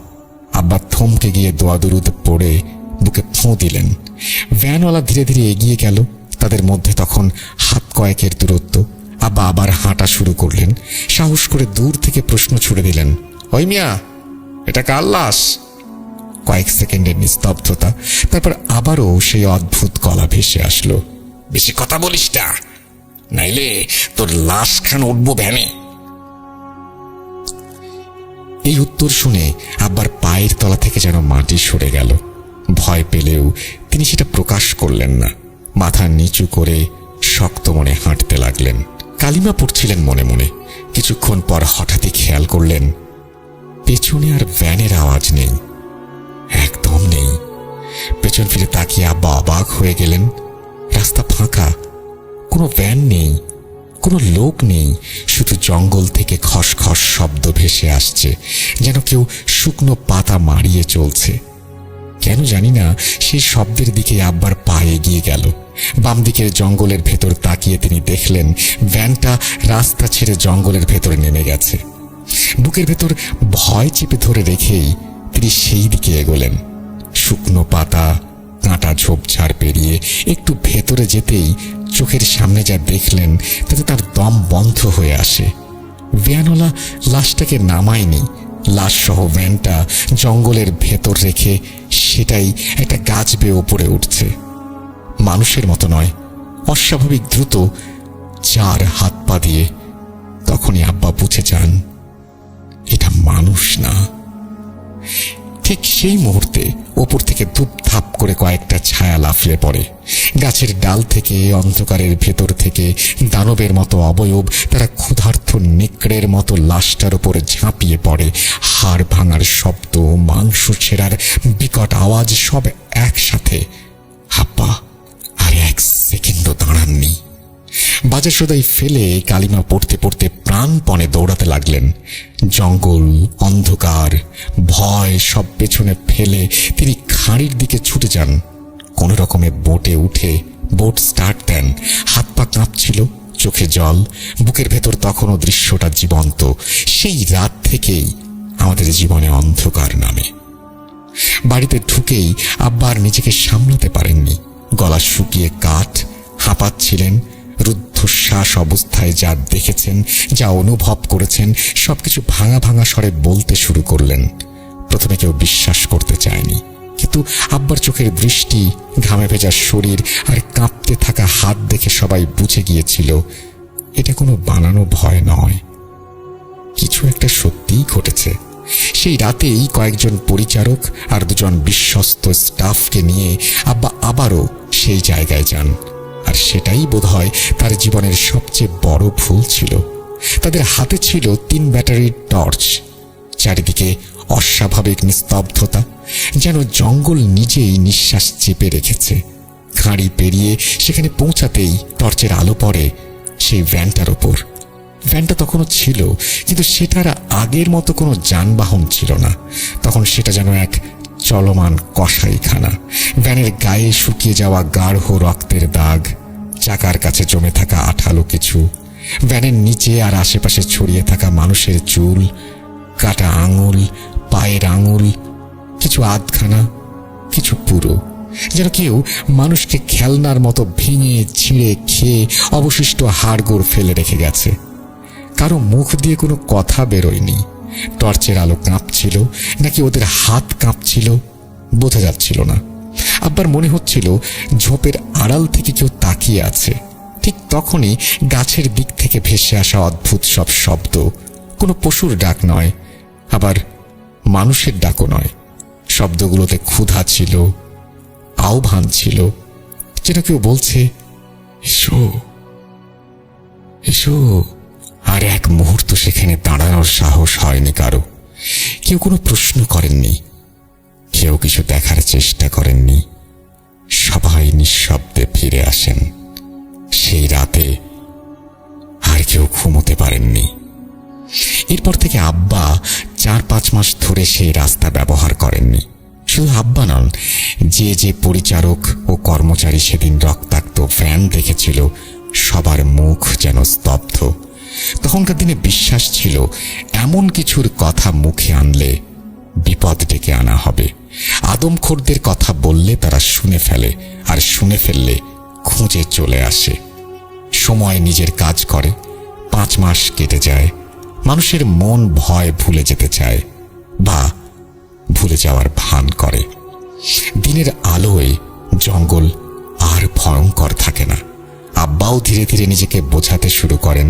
আব্বা থমকে গিয়ে দোয়া দুরুদ পড়ে বুকে ফোঁ দিলেন। ভ্যানওয়ালা ধীরে ধীরে এগিয়ে গেল। তাদের মধ্যে তখন হাত কয়েকের দূরত্ব। আব্বা আবার হাঁটা শুরু করলেন। সাহস করে দূর থেকে প্রশ্ন ছুড়ে দিলেন, ওই মিয়া, এটা কার লাশ? কয়েক সেকেন্ডের নিস্তব্ধতা, তারপর আবারও সেই অদ্ভুত গলা ভেসে আসলো, বেশি কথা বলিস না, নাইলে তোর লাশ খান উঠবো ভ্যানে। এই উত্তর শুনে আব্বার পায়ের তলা থেকে যেন মাটি সরে গেল। ভয় পেলেও তিনি সেটা প্রকাশ করলেন না। মাথা নিচু করে শক্ত মনে হাঁটতে লাগলেন। কালিমা পড়ছিলেন মনে মনে। কিছুক্ষণ পর হঠাৎই খেয়াল করলেন পেছনে আর ভ্যানের আওয়াজ নেই, একদম নেই। পেছন ফিরে তাকিয়ে আব্বা অবাক হয়ে গেলেন। রাস্তা ফাঁকা, কোনো ভ্যান নেই, কোনো লোক নেই, শুধু জঙ্গল থেকে খসখস শব্দ ভেসে আসছে, যেন কেউ শুকনো পাতা মারিয়ে চলছে। কেন জানি না সেই শব্দের দিকে আব্বার পা এগিয়ে গেল। বাম দিকের জঙ্গলের ভেতর তাকিয়ে তিনি দেখলেন ভ্যানটা রাস্তা ছেড়ে জঙ্গলের ভেতরে নেমে গেছে। বুকের ভেতর ভয় চেপে ধরে রেখেই তিনি সেই দিকে এগোলেন। শুকনো পাতা, কাঁটা ঝোপঝাড় পেরিয়ে একটু ভেতরে যেতেই চোখের সামনে যা দেখলেন তাতে তার দম বন্ধ হয়ে আসে। ভ্যানওয়ালা লাশটাকে নামায়নি। লাশ সহ ভ্যানটা জঙ্গলের ভেতর রেখে সেটাই একটা গাছ বেয়ে ওপরে উঠছে। মানুষের মতো নয়, অস্বাভাবিক দ্রুত, চার হাত পা দিয়ে। তখনই আব্বা বুঝে যান এটা মানুষ না। ঠিক সেই মুহূর্তে ওপর থেকে ধুপধাপ করে কয়েকটা ছায়া লাফিয়ে পড়ে। গাছের ডাল থেকে, অন্ধকারের ভেতর থেকে দানবের মতো অবয়ব তারা ক্ষুধার্ত নেকড়ের মতো লাশটার উপর ঝাঁপিয়ে পড়ে। হাড় ভাঙার শব্দ, মাংস ছেঁড়ার বিকট আওয়াজ সব একসাথে। আব্বা আর এক সেকেন্ডও দাঁড়াননি। বাজার সদাই ফেলে কালিমা পড়তে পড়তে প্রাণপণে দৌড়াতে লাগলেন। জঙ্গল, অন্ধকার, ভয় সব পেছনে ফেলে তিনি খাঁড়ির দিকে ছুটে যান। কোনো রকমে বোটে উঠে বোট স্টার্ট দেন। হাত পা কাঁপছিল, চোখে জল। বুকের ভেতর তখনও দৃশ্যটা জীবন্ত। সেই রাত থেকেই আমাদের জীবনে অন্ধকার নামে। বাড়িতে ঢুকেই আব্বা আর নিজেকে সামলাতে পারেননি। গলা শুকিয়ে কাঠ, হাঁপাচ্ছিলেন। রুদ্ধশ্বাস অবস্থায় যা দেখেছেন, যা অনুভব করেছেন সবকিছু ভাঙা ভাঙা স্বরে বলতে শুরু করলেন। প্রথমে কেউ বিশ্বাস করতে চায়নি, কিন্তু আব্বার চোখের দৃষ্টি, ঘামে ভেজা শরীর আর কাঁপতে থাকা হাত দেখে সবাই বুঝে গিয়েছিল এটা কোনো বানানো ভয় নয়, কিছু একটা সত্যিই ঘটেছে। সেই রাতেই কয়েকজন পরিচারক আর দুজন বিশ্বস্ত স্টাফকে নিয়ে আব্বা আবারও সেই জায়গায় যান। আর সেটাই বোধহয় তার জীবনের সবচেয়ে বড় ভুল ছিল। তাদের হাতে ছিল 3 ব্যাটারির টর্চ। চারিদিকে অস্বাভাবিক নিস্তব্ধতা, যেন জঙ্গল নিজেই নিঃশ্বাস চেপে রেখেছে। খাঁড়ি পেরিয়ে সেখানে পৌঁছাতেই টর্চের আলো পড়ে সেই ভ্যানটার ওপর। ভ্যানটা তখনও ছিল, কিন্তু সেটার আগের মতো কোনো যানবাহন ছিল না। তখন সেটা যেন এক চলমান কসাইখানা। ভ্যানের গায়ে শুকিয়ে যাওয়া গাঢ় রক্তের দাগ, চাকার কাছে জমে থাকা আঠালো কিছু, ভ্যানের নিচে আর আশেপাশে ছড়িয়ে থাকা মানুষের চুল, কাটা আঙুল, পায়ের আঙুল, কিছু আধখানা, কিছু পুরো, যেন কেউ মানুষকে খেলনার মতো ভেঙে ছিঁড়ে খেয়ে অবশিষ্ট হাড়গোড় ফেলে রেখে গেছে। কারো মুখ দিয়ে কোনো কথা বেরোয়নি। টর্চের আলো কাঁপছিল নাকি ওদের হাত কাঁপছিল বোঝা যাচ্ছিল না। আব্বার মনে হচ্ছিল ঝোপের আড়াল থেকে কেউ তাকিয়ে আছে। ঠিক তখনই গাছের দিক থেকে ভেসে আসা অদ্ভুত সব শব্দ, কোনো পশুর ডাক নয়, আবার মানুষের ডাকও নয়। শব্দগুলোতে ক্ষুধা ছিল, আহ্বান ছিল, যেন কেউ বলছে এসো এসো। আর এক মুহূর্ত সেখানে দাঁড়ানোর সাহস হয়নি কারো। কেউ কোনো প্রশ্ন করেননি, কেউ কিছু দেখার চেষ্টা করেননি। সবাই নিঃশব্দে ফিরে আসেন। সেই রাতে আর কেউ ঘুমোতে পারেননি। এরপর থেকে আব্বা 4-5 মাস ধরে সেই রাস্তা ব্যবহার করেননি। শুধু আব্বা নন, যে যে পরিচারক ও কর্মচারী সেদিন রক্তাক্ত ভ্যান দেখেছিল সবার মুখ যেন স্তব্ধ। তখনকার দিনে বিশ্বাস ছিল এমন কিছুর কথা মুখে আনলে বিপদ ডেকে আনা হবে। আদমখোরদের কথা বললে তারা শুনে ফেলে, আর শুনে ফেললে খুঁজে চলে আসে। সময় নিজের কাজ করে। 5 মাস কেটে যায়। মানুষের মন ভয় ভুলে যেতে চায় বা ভুলে যাওয়ার ভান করে। দিনের আলোয় জঙ্গল আর ভয়ঙ্কর থাকে না। আব্বাও ধীরে ধীরে নিজেকে বোঝাতে শুরু করেন,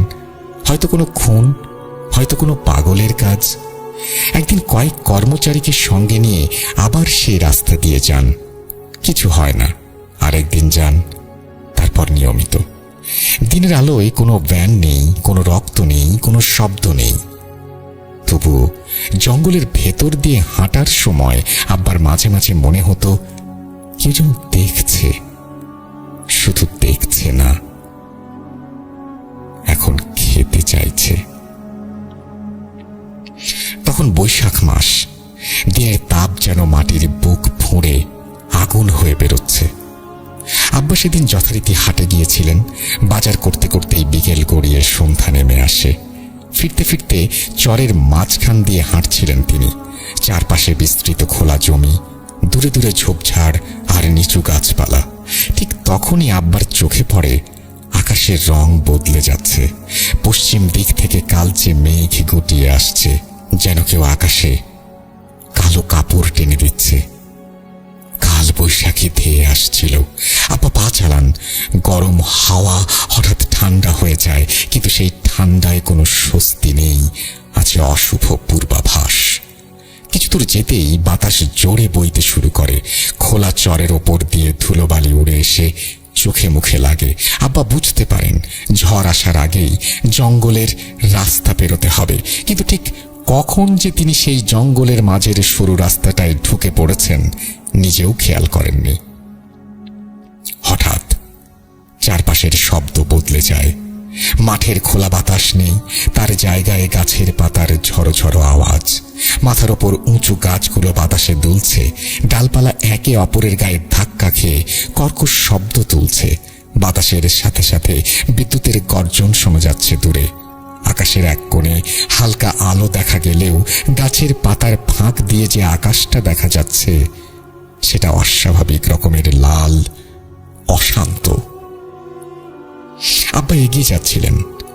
হয়তো কোনো খুন, হয়তো কোনো পাগলের কাজ। একদিন কয়েক কর্মচারীকে সঙ্গে নিয়ে আবার সেই রাস্তা দিয়ে যান। কিছু হয় না। আরেকদিন যান, তারপর নিয়মিত। দিনের আলোয় কোনো ভ্যান নেই, কোনো রক্ত নেই, কোনো শব্দ নেই। তবুও জঙ্গলের ভেতর দিয়ে হাঁটার সময় আব্বার মাঝে মাঝে মনে হতো কেউ যেন দেখছে, শুধু দেখছে না, এখন খেতে চাইছে। তখন বৈশাখ মাস। দিনের তাপ যেন মাটির বুক ফুঁড়ে আগুন হয়ে বেরোচ্ছে। আব্বা সেদিন যথারীতি হাটে গিয়েছিলেন। বাজার করতে করতেই বিকেল গড়িয়ে সন্ধ্যা নেমে আসে। ফিরতে ফিরতে চরের মাঝখান দিয়ে হাঁটছিলেন তিনি। চারপাশে বিস্তৃত খোলা জমি, দূরে দূরে ঝোপঝাড় আর নিচু গাছপালা। ঠিক তখনই আব্বার চোখে পড়ে আকাশের রং বদলে যাচ্ছে। পশ্চিম দিক থেকে কালচে মেঘ গুটিয়ে আসছে, যেন কেউ আকাশে কালো কাপড় টেনে দিচ্ছে। কাল বৈশাখী ধেয়ে আসছিল। আব্বা পা চালান। গরম হাওয়া হঠাৎ ঠান্ডা হয়ে যায়, কিন্তু সেই ঠান্ডায় কোনো স্বস্তি নেই, আছে অশুভ পূর্বাভাস। কিছু দূর যেতেই বাতাস জোরে বইতে শুরু করে। খোলা চরের ওপর দিয়ে ধুলোবালি উড়ে এসে চোখে মুখে লাগে। আব্বা বুঝতে পারেন ঝড় আসার আগেই জঙ্গলের রাস্তা পেরোতে হবে, কিন্তু ঠিক কখন যে তিনি সেই জঙ্গলের মাঝের সরু রাস্তাটায় ঢুকে পড়েছেন নিজেও খেয়াল করেননি। হঠাৎ চারপাশের শব্দ বদলে যায়। মাঠের খোলা বাতাস নেই, তার জায়গায় গাছের পাতার ঝড়ো ঝড়ো আওয়াজ। মাথার ওপর উঁচু গাছগুলো বাতাসে দুলছে, ডালপালা একে অপরের গায়ে ধাক্কা খেয়ে কর্কশ শব্দ তুলছে। বাতাসের সাথে সাথে বিদ্যুতের গর্জন শোনা যাচ্ছে দূরে। আকাশের এক কোণে হালকা আলো দেখা গেলেও গাছের পাতার ফাঁক দিয়ে যে আকাশটা দেখা যাচ্ছে সেটা অস্বাভাবিক রকমের লাল, অশান্ত। আব্বা এগিয়ে যাচ্ছিলেন।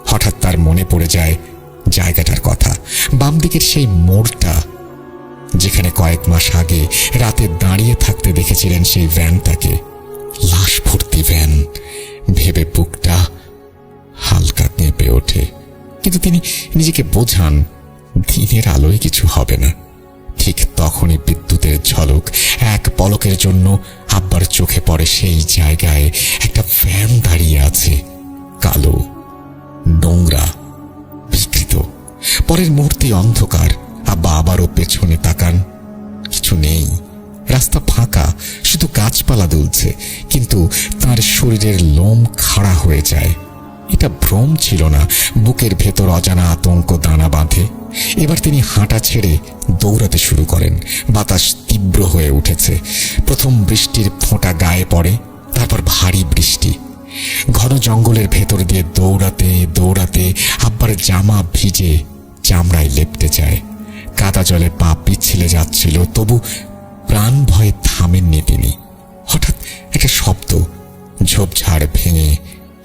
হঠাৎ তার মনে পড়ে যায় জায়গাটার কথা। বাম দিকের সেই মোড়টা, যেখানে কয়েক মাস আগে রাতে দাঁড়িয়ে থাকতে দেখেছিলেন সেই ভ্যানটাকে। লাশ ভর্তি ভ্যান। ভেবে বুকটা হালকা কেঁপে ওঠে, কিন্তু তিনি নিজেকে বোঝান দিনের আলোয় কিছু হবে না। ঠিক তখনই বিদ্যুতের ঝলক। এক পলকের জন্য আব্বার চোখে পড়ে সেই জায়গায় একটা ভ্যান দাঁড়িয়ে আছে, কালো, নোংরা, বিকৃত। পরের মুহূর্তে অন্ধকার। আব্বা আবারও পেছনে তাকান। কিছু নেই, রাস্তা ফাঁকা, শুধু গাছপালা দুলছে। কিন্তু তার শরীরের লোম খাড়া হয়ে যায়। এটা ভ্রম ছিল না, বুকের ভেতর অজানা আতঙ্ক দানা বাঁধে। এবার তিনি হাঁটা ছেড়ে দৌড়াতে শুরু করেন। বাতাস তীব্র হয়ে উঠেছে। প্রথম বৃষ্টির ফোঁটা গায়ে পড়ে, তারপর ভারী বৃষ্টি। ঘন জঙ্গলের ভেতর দিয়ে দৌড়াতে দৌড়াতে আব্বার জামা ভিজে চামড়ায় লেপ্টে যায়। কাদা জলে পা পিছলে যাচ্ছিল, তবু প্রাণ ভয়ে থামেননি তিনি। হঠাৎ একটা শব্দ। ঝোপঝাড় ভেঙে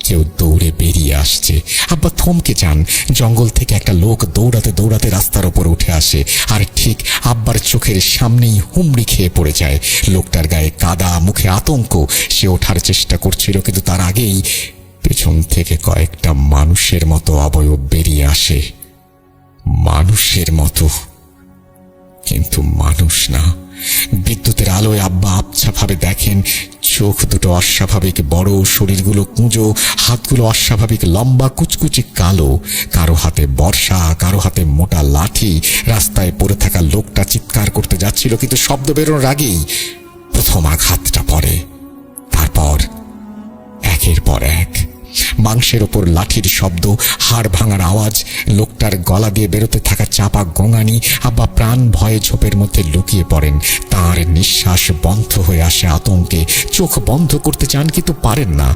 কেউ দৌড়ে বেরিয়ে আসছে। আব্বা থমকে যান। জঙ্গল থেকে একটা লোক দৌড়াতে দৌড়াতে রাস্তার ওপর উঠে আসে, আর ঠিক আব্বার চোখের সামনেই হুমড়ি খেয়ে পড়ে যায়। লোকটার গায়ে কাদা, মুখে আতঙ্ক। সে ওঠার চেষ্টা করছিল, কিন্তু তার আগেই পেছন থেকে কয়েকটা মানুষের মতো অবয়ব বেরিয়ে আসে। মানুষের মতো, কিন্তু মানুষ না। বিদ্যুতের আলোয় আব্বা আবছাভাবে দেখেন চোখ দুটো অস্বাভাবিক বড়, শরীরগুলো কুঁজো, হাতগুলো অস্বাভাবিক লম্বা, কুচকুচি কালো। কারো হাতে বর্ষা, কারো হাতে মোটা লাঠি। রাস্তায় পড়ে থাকা লোকটা চিৎকার করতে যাচ্ছিল, কিন্তু শব্দ বেরোনোর আগেই প্রথম আঘাতটা পড়ে। তারপর একের পর এক মাংসের ওপর লাঠির শব্দ, হাড় ভাঙার আওয়াজ, লোকটার গলা দিয়ে বেরোতে থাকা চাপা গোঙানি। আব্বা প্রাণ ভয়ে ঝোপের মধ্যে লুকিয়ে পড়েন। তার নিঃশ্বাস বন্ধ হয়ে আসে আতঙ্কে। চোখ বন্ধ করতে চান কিন্তু পারেন না।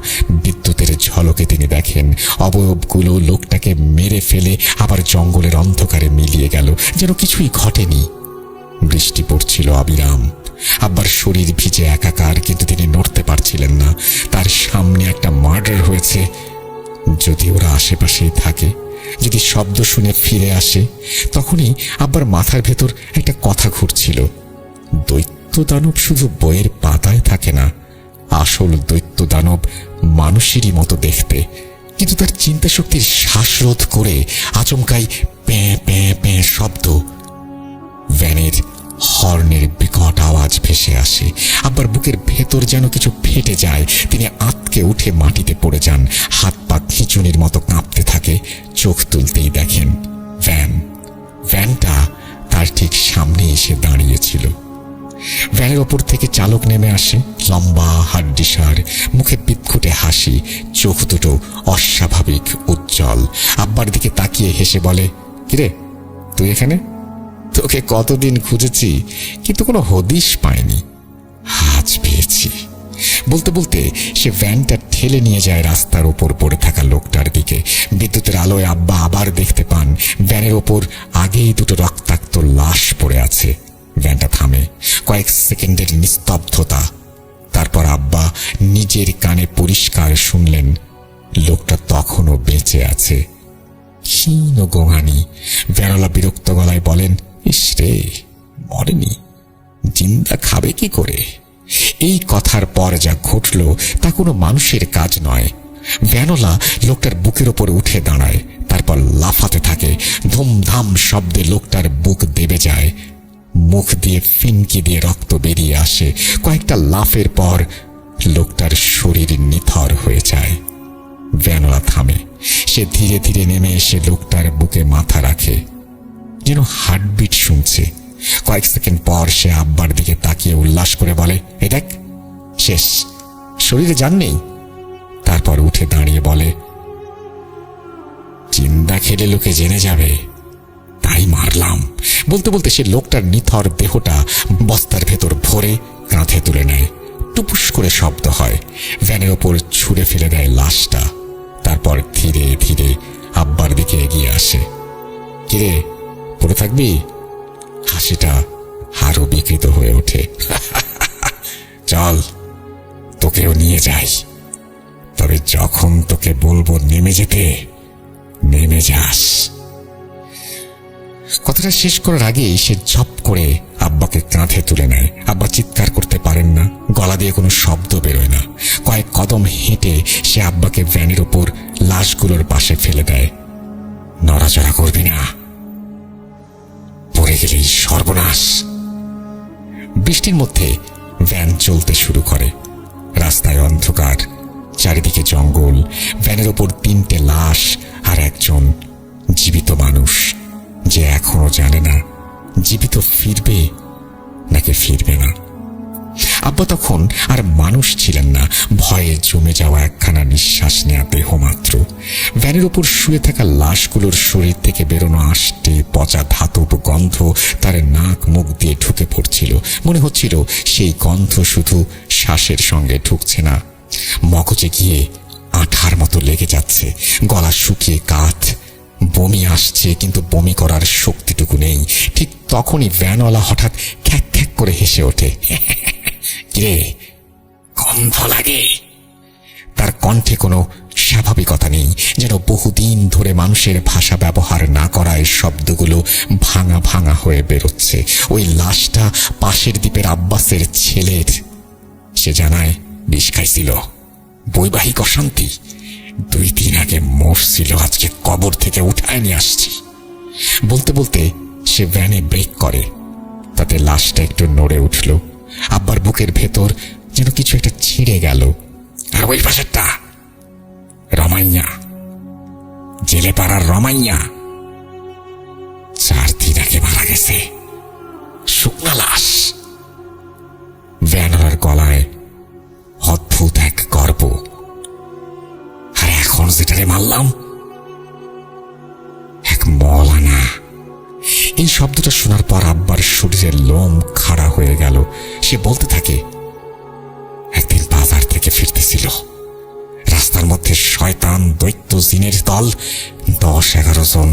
বিদ্যুতের ঝলকে তিনি দেখেন অবয়বগুলো লোকটাকে মেরে ফেলে আবার জঙ্গলের অন্ধকারে মিলিয়ে গেল, যেন কিছুই ঘটেনি। বৃষ্টি পড়ছিল অবিরাম। আব্বার শরীর ভিজে একাকার, কিন্তু তিনি নড়তে পারছিলেন না। তার সামনে একটা মার্ডার হয়েছে। যদি ওরা আশেপাশেই থাকে, যদি শব্দ শুনে ফিরে আসে, তখনই আব্বার মাথার ভেতর একটা কথা ঘুরছিল। দৈত্য দানব শুধু বইয়ের পাতায় থাকে না, আসল দৈত্য দানব মানুষেরই মতো দেখতে। কিন্তু তার চিন্তা শক্তির শ্বাসরোধ করে আচমকাই প্যাঁ প্যাঁ প্যাঁ শব্দ। ভ্যানের হর্নের বিকট আওয়াজ ভেসে আসে। আব্বার বুকের ভেতর যেন কিছু ফেটে যায়। তিনি আঁতকে উঠে মাটিতে পড়ে যান। হাত পা খিঁচুনির মতো কাঁপতে থাকে। চোখ তুলতেই দেখেন ভ্যানটা তার ঠিক সামনে এসে দাঁড়িয়েছিল। ভ্যানের ওপর থেকে চালক নেমে আসে, লম্বা হাড্ডিসার, মুখে বিদঘুটে হাসি, চোখ দুটো অস্বাভাবিক উজ্জ্বল। আব্বার দিকে তাকিয়ে হেসে বলে, কিরে তুই এখানে? তোকে কতদিন খুঁজেছি, কিন্তু কোনো হদিশ পাইনি, আজ পেয়েছি। বলতে বলতে সে ভ্যানটা ঠেলে নিয়ে যায় রাস্তার ওপর পড়ে থাকা লোকটার দিকে। বিদ্যুতের আলোয় আব্বা আবার দেখতে পান ভ্যানের ওপর আগেই দুটো রক্তাক্ত লাশ পড়ে আছে। ভ্যানটা থামে। কয়েক সেকেন্ডের নিস্তব্ধতা। তারপর আব্বা নিজের কানে পরিষ্কার শুনলেন লোকটা তখনও বেঁচে আছে। ক্ষীণ গোঙানি। ভ্যানওয়ালা বিরক্ত গলায় বলেন, ইস রে, মরেনি, জিন্দা খাবে কি করে? এই কথার পর যা ঘটল তা কোনো মানুষের কাজ নয়। ভ্যানওয়ালা লোকটার বুকের ওপর উঠে দাঁড়ায়, তারপর লাফাতে থাকে। ধুমধাম শব্দে লোকটার বুক দেবে যায়। মুখ দিয়ে ফিনকি দিয়ে রক্ত বেরিয়ে আসে। কয়েকটা লাফের পর লোকটার শরীর নিথর হয়ে যায়। ভ্যানওয়ালা থামে। সে ধীরে ধীরে নেমে এসে লোকটার বুকে মাথা রাখে, যেন হার্টবিট শুনছে। কয়েক সেকেন্ড পর সে আব্বার দিকে তাকিয়ে উল্লাস করে বলে, এ দেখ, শেষ, শরীরে জান নেই। তারপর উঠে দাঁড়িয়ে বলে, চিন্তা খেলে লোকে জেনে যাবে, তাই মারলাম। বলতে বলতে সে লোকটার নিথর দেহটা বস্তার ভেতর ভরে কাঁধে তুলে নেয়। টুপুস করে শব্দ হয়। ভ্যানের ওপর ছুঁড়ে ফেলে দেয় লাশটা। তারপর ধীরে ধীরে আব্বার দিকে এগিয়ে আসে। কিরে, পড়ে থাকবি? হাসিটা আরো বিকৃত হয়ে ওঠে। চল, তোকেও নিয়ে যাই, তবে যখন তোকে বলবো নেমে যেতে, নেমে যাস। কথাটা শেষ করার আগেই সে ঝপ করে আব্বাকে কাঁধে তুলে নেয়। আব্বা চিৎকার করতে পারেন না, গলা দিয়ে কোনো শব্দ বেরোয় না। কয়েক কদম হেঁটে সে আব্বাকে ভ্যানের ওপর লাশগুলোর পাশে ফেলে দেয়। নড়াচড়া করবি না, পড়ে গেলেই সর্বনাশ। বৃষ্টির মধ্যে ভ্যান চলতে শুরু করে। রাস্তায় অন্ধকার, চারিদিকে জঙ্গল। ভ্যানের ওপর 3টে লাশ আর একজন জীবিত মানুষ, যে এখনো জানে না জীবিত ফিরবে নাকি ফিরবে না। আব্বা তখন আর মানুষ ছিলেন না, ভয়ে জমে যাওয়া একখানা নিঃশ্বাস নেয়া দেহ মাত্র। ভ্যানের ওপর শুয়ে থাকা লাশগুলোর শরীর থেকে বেরোনো আষ্টে পচা ধাতব গন্ধ তার নাক মুখ দিয়ে ঢুকে পড়ছিল। মনে হচ্ছিল সেই গন্ধ শুধু শ্বাসের সঙ্গে ঢুকছে না, মগজে গিয়ে আঠার মতো লেগে যাচ্ছে। গলা শুকিয়ে কাঠ, বমি আসছে, কিন্তু বমি করার শক্তিটুকু নেই। ঠিক তখনই ভ্যানওয়ালা হঠাৎ খ্যাক খ্যাক করে হেসে ওঠে। কিরে, গন্ধ লাগে? তার কণ্ঠে কোনো স্বাভাবিকতা নেই, যেন বহুদিন ধরে মানুষের ভাষা ব্যবহার না করায় শব্দগুলো ভাঙা ভাঙা হয়ে বেরোচ্ছে। ওই লাশটা পাশের দ্বীপের আব্বাসের ছেলের। সে জানায় বিষ খাইছিল, বৈবাহিক অশান্তি, 2 দিন আগে মরছিল, আজকে কবর থেকে উঠায় নিয়ে আসছি। বলতে বলতে সে ভ্যানে ব্রেক করে, তাতে লাশটা একটু নড়ে উঠল। আব্বার বুকের ভেতর যেন কিছু একটা ছিঁড়ে গেল। আর ওই পাশেরটা রমাইয়া, জেলে পাড়ার রমাইয়া, 4 দিন আগে মারা গেছে, শুকনা লাশ। ভ্যানওয়ালার গলায় অদ্ভুত এক গর্ব। আর এখন যেটারে মারলাম? এক মৌলানা। এই শব্দটা শোনার পর আব্বার শরীরের লোম খাড়া হয়ে গেল। সে বলতে থাকে, একদিন বাজার থেকে ফিরতেছিল, রাস্তার মধ্যে শয়তান দৈত্য জিনের দল 10-11 জন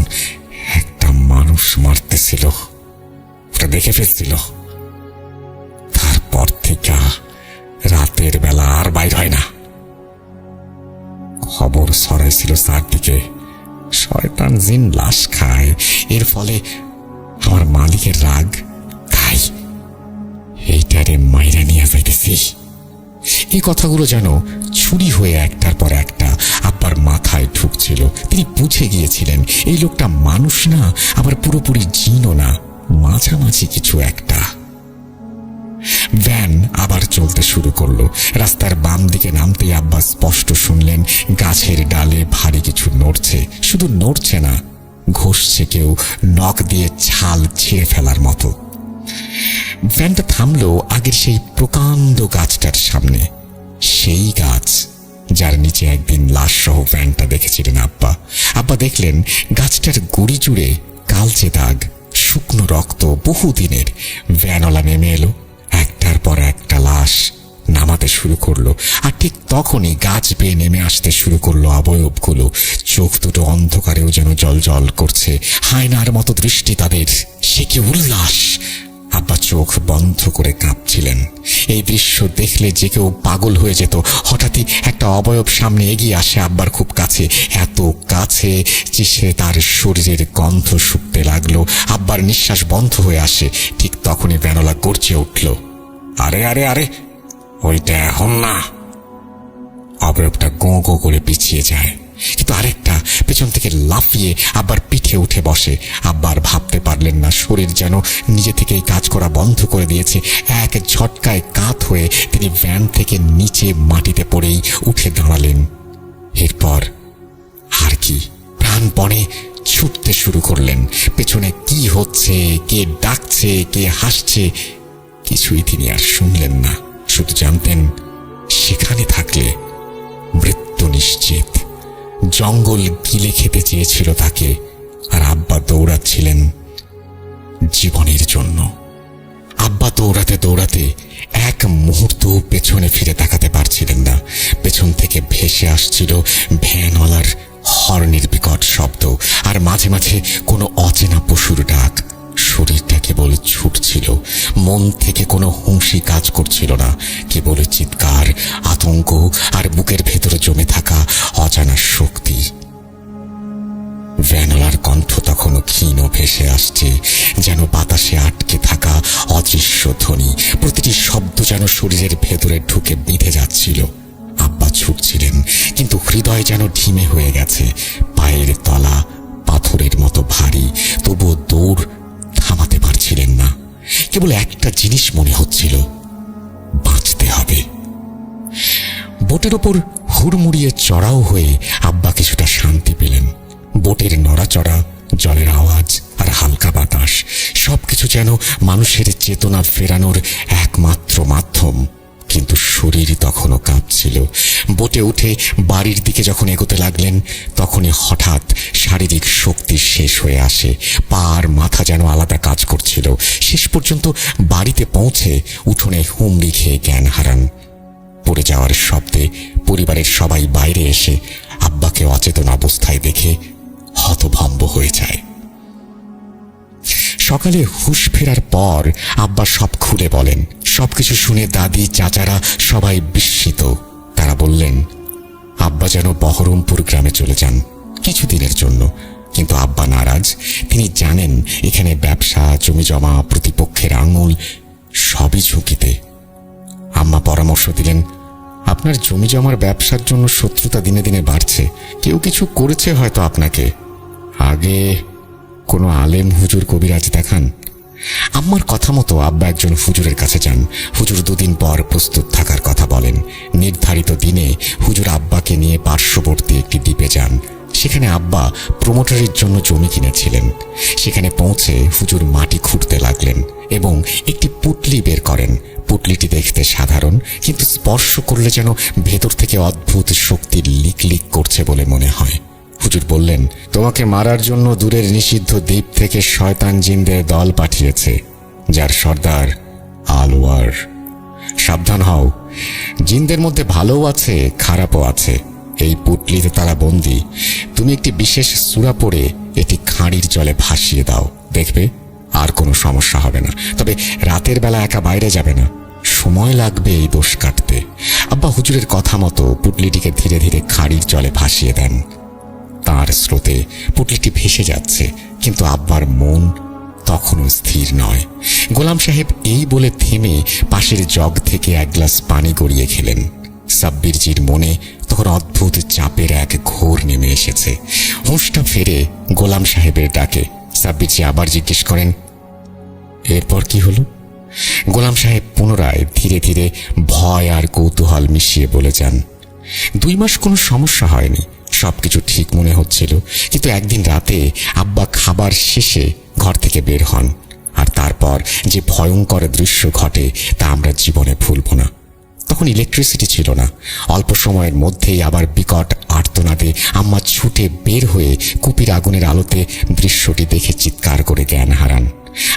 একটা মানুষ মারতেছিল। ওটা দেখে ফেলছিল। তারপর থেকে রাতের বেলা আর বাইর হয় না। খবর ছড়াইছিল চারদিকে, শয়তান জিন লাশ খায়, এর ফলে আমার মালিকের রাগ, তাই এইটারে মাইরা নিয়ে যাইতেছি। এই কথাগুলো যেন ছুরি হয়ে একটার পর একটা আব্বার মাথায় ঢুকছিল। তিনি বুঝে গিয়েছিলেন এই লোকটা মানুষ না, আবার পুরোপুরি জিনও না, মাঝামাঝি কিছু একটা। ভ্যান আবার চলতে শুরু করলো। রাস্তার বাম দিকে নামতেই আব্বা স্পষ্ট শুনলেন গাছের ডালে ভারী কিছু নড়ছে। শুধু নড়ছে না, ঘষছে কেউ নখ দিয়ে ছাল ছিঁড়ে ফেলার মতো। ভ্যানটা থামলো আগের সেই প্রকাণ্ড গাছটার সামনে, সেই গাছ যার নিচে একদিন লাশ সহ ভ্যানটা দেখেছিলেন আব্বা। আব্বা দেখলেন গাছটার গুড়ি জুড়ে কালচে দাগ, শুকনো রক্ত বহুদিনের। ভ্যানওয়ালা নেমে এলো, একটার পর একটা লাশ নামাতে শুরু করলো। আর ঠিক তখনই গাছ বেয়ে নেমে আসতে শুরু করলো অবয়বগুলো। চোখ দুটো অন্ধকারেও যেন জল করছে, হায়নার মতো দৃষ্টি তাদের। সে কি উল্লাস! আব্বা চোখ বন্ধ করে কাঁপছিলেন। এই দৃশ্য দেখলে যে কেউ পাগল হয়ে যেত। হঠাৎই একটা অবয়ব সামনে এগিয়ে আসে আব্বার খুব কাছে, এত কাছে যে সে তার শরীরের গন্ধ শুকতে লাগলো। আব্বার নিঃশ্বাস বন্ধ হয়ে আসে। ঠিক তখনই ভ্যানওয়ালা গর্জে উঠল, আরে আরে আরে, ওইটা এখন না। অবয়বটা গোঁ গোঁ করে পিছিয়ে যায়, কিন্তু আরেকটা পেছন থেকে লাফিয়ে আব্বার পিঠে উঠে বসে। আব্বার ভাবতে পারলেন না, শরীর যেন নিজে থেকেই কাজ করা বন্ধ করে দিয়েছে। এক ঝটকায় কাত হয়ে তিনি ভ্যান থেকে নিচে মাটিতে পড়েই উঠে দাঁড়ালেন। এরপর আর কি, প্রাণপণে ছুটতে শুরু করলেন। পেছনে কি হচ্ছে, কে ডাকছে, কে হাসছে, কিছুই তিনি আর শুনলেন না। শুধু জানতেন সেখানে থাকলে মৃত্যু নিশ্চিত। জঙ্গল গিলে খেতে চেয়েছিল তাকে, আর আব্বা দৌড়াচ্ছিলেন জীবনের জন্য। আব্বা দৌড়াতে দৌড়াতে এক মুহূর্ত পেছনে ফিরে তাকাতে পারছিলেন না। পেছন থেকে ভেসে আসছিল ভ্যানওয়ালার হর্নের বিকট শব্দ, আর মাঝে মাঝে কোনো অচেনা পশুর ডাক। শরীরটা কেবল ছুটছিল, মন থেকে কোনো হুঁশি কাজ করছিল না। কেবল চিৎকার, আতঙ্ক আর বুকের ভেতরে জমে থাকা অজানা শক্তি। ভ্যানওয়ালার কণ্ঠ তখনও ক্ষীণ ভেসে আসছে, যেন বাতাসে আটকে থাকা অদৃশ্য ধ্বনি। প্রতিটি শব্দ যেন শরীরের ভেতরে ঢুকে বিঁধে যাচ্ছিল। আব্বা ছুটছিলেন, কিন্তু হৃদয় যেন ঢিমে হয়ে গেছে। পায়ের তলা পাথরের মতো ভারী, তবুও দৌড় থামাতে পারছিলেন না। কেবল একটা জিনিস মনে হচ্ছিল, বাঁচতে হবে। বোটের ওপর হুড়মুড়িয়ে চড়াও হয়ে আব্বা কিছুটা শান্তি পেলেন। বোটের নড়াচড়া, জলের আওয়াজ আর হালকা বাতাস সবকিছু যেন মানুষের চেতনা ফেরানোর একমাত্র মাধ্যম। কিন্তু শরীর তখনও কাঁপছিল। বোটে উঠে বাড়ির দিকে যখন এগোতে লাগলেন, তখনই হঠাৎ শারীরিক শক্তি শেষ হয়ে আসে। পা আর মাথা যেন আলাদা কাজ করছিল। শেষ পর্যন্ত বাড়িতে পৌঁছে উঠোনে হুমড়ি খেয়ে জ্ঞান হারান। পড়ে যাওয়ার শব্দে পরিবারের সবাই বাইরে এসে আব্বাকে অচেতন অবস্থায় দেখে হতভম্ব হয়ে যায়। সকালে হুঁশ ফেরার পর আব্বা সব খুলে বলেন। সবকিছু শুনে দাদি, চাচারা সবাই বিস্মিত। তারা বললেন আব্বা যেন বহরমপুর গ্রামে চলে যান কিছুদিনের জন্য। কিন্তু আব্বা নারাজ। তিনি জানেন এখানে ব্যবসা, জমি জমা, প্রতিপক্ষের আঙুল সবই ঝুঁকিতে। আম্মা পরামর্শ দিলেন, আপনার জমি জমার ব্যবসার জন্য শত্রুতা দিনে দিনে বাড়ছে। কেউ কিছু করেছে হয়তো আপনাকে। আগে কোনো আলেম হুজুর কবিরাজ দেখান। আম্মার কথা মতো আব্বা একজন হুজুরের কাছে যান। হুজুর 2 দিন পর প্রস্তুত থাকার কথা বলেন। নির্ধারিত দিনে হুজুর আব্বাকে নিয়ে পার্শ্ববর্তী একটি দ্বীপে যান। সেখানে আব্বা প্রমোটরের জন্য জমি কিনেছিলেন। সেখানে পৌঁছে হুজুর মাটি খুঁড়তে লাগলেন এবং একটি পুটলি বের করেন। পুটলিটি দেখতে সাধারণ, কিন্তু স্পর্শ করলে যেন ভেতর থেকে অদ্ভুত শক্তি লিক লিক করছে বলে মনে হয়। হুজুর বললেন, তোমাকে মারার জন্য দূরের নিষিদ্ধ দ্বীপ থেকে শয়তান জিনদের দল পাঠিয়েছে, যার সর্দার আলোয়ার। সাবধান হও, জিনদের মধ্যে ভালোও আছে, খারাপও আছে। এই পুটলিতে তারা বন্দী। তুমি একটি বিশেষ সূরা পড়ে এটি খাঁড়ির জলে ভাসিয়ে দাও, দেখবে আর কোনো সমস্যা হবে না। তবে রাতের বেলা একা বাইরে যাবে না, সময় লাগবে এই দোষ কাটতে। আব্বা হুজুরের কথা মতো পুটলিটিকে ধীরে ধীরে খাঁড়ির জলে ভাসিয়ে দেন। তার স্রোতে পুটলিটি ভেসে যাচ্ছে, কিন্তু আব্বার মন তখনও স্থির নয়। গোলাম সাহেব এই বলে থেমে পাশের জগ থেকে এক গ্লাস পানি গড়িয়ে খেলেন। সাব্বিরজির মনে তখন অদ্ভুত চাপের এক ঘোর নেমে এসেছে। হুঁশটা ফেরে গোলাম সাহেবের ডাকে সাব্বিরজি আবার জিজ্ঞেস করেন, এরপর কি হলো? গোলাম সাহেব পুনরায় ধীরে ধীরে ভয় আর কৌতূহল মিশিয়ে বলে যান, 2 মাস কোনো সমস্যা হয়নি, সবকিছু ঠিক মনে হচ্ছিল। কিন্তু একদিন রাতে আব্বা খাবার শেষে ঘর থেকে বের হন, আর তারপর যে ভয়ঙ্কর দৃশ্য ঘটে তা আমরা জীবনে ভুলব না। তখন ইলেকট্রিসিটি ছিল না। অল্প সময়ের মধ্যেই আবার বিকট আর্তনাদে আম্মা ছুটে বের হয়ে কুপির আগুনের আলোতে দৃশ্যটি দেখে চিৎকার করে জ্ঞান হারান।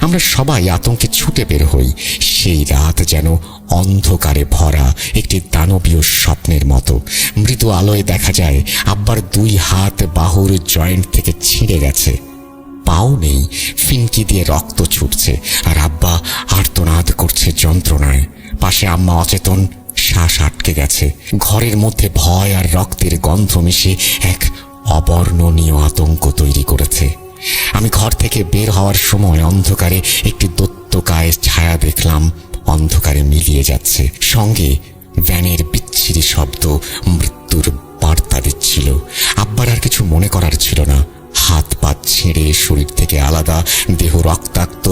আমরা সবাই আতঙ্কে ছুটে বের হই। সেই রাত যেন অন্ধকারে ভরা একটি দানবীয় স্বপ্নের মতো। মৃদু আলোয় দেখা যায় আব্বার 2 হাত বাহুর জয়েন্ট থেকে ছিঁড়ে গেছে, পাও নেই, ফিনকি দিয়ে রক্ত ছুটছে, আর আব্বা আর্তনাদ করছে যন্ত্রণায়। পাশে আম্মা অচেতন, শ্বাস আটকে গেছে। ঘরের মধ্যে ভয় আর রক্তের গন্ধ মিশে এক অবর্ণনীয় আতঙ্ক তৈরি করেছে। আমি ঘর থেকে বের হওয়ার সময় অন্ধকারে একটি দৈত্যকায় ছায়া দেখলাম, অন্ধকারে মিলিয়ে যাচ্ছে। সঙ্গে ভ্যানের বিচ্ছিরি শব্দ মৃত্যুর বার্তা দিচ্ছিল। আব্বার আর কিছু মনে করার ছিল না। হাত পা ছেড়ে শরীর থেকে আলাদা, দেহ রক্তাক্ত,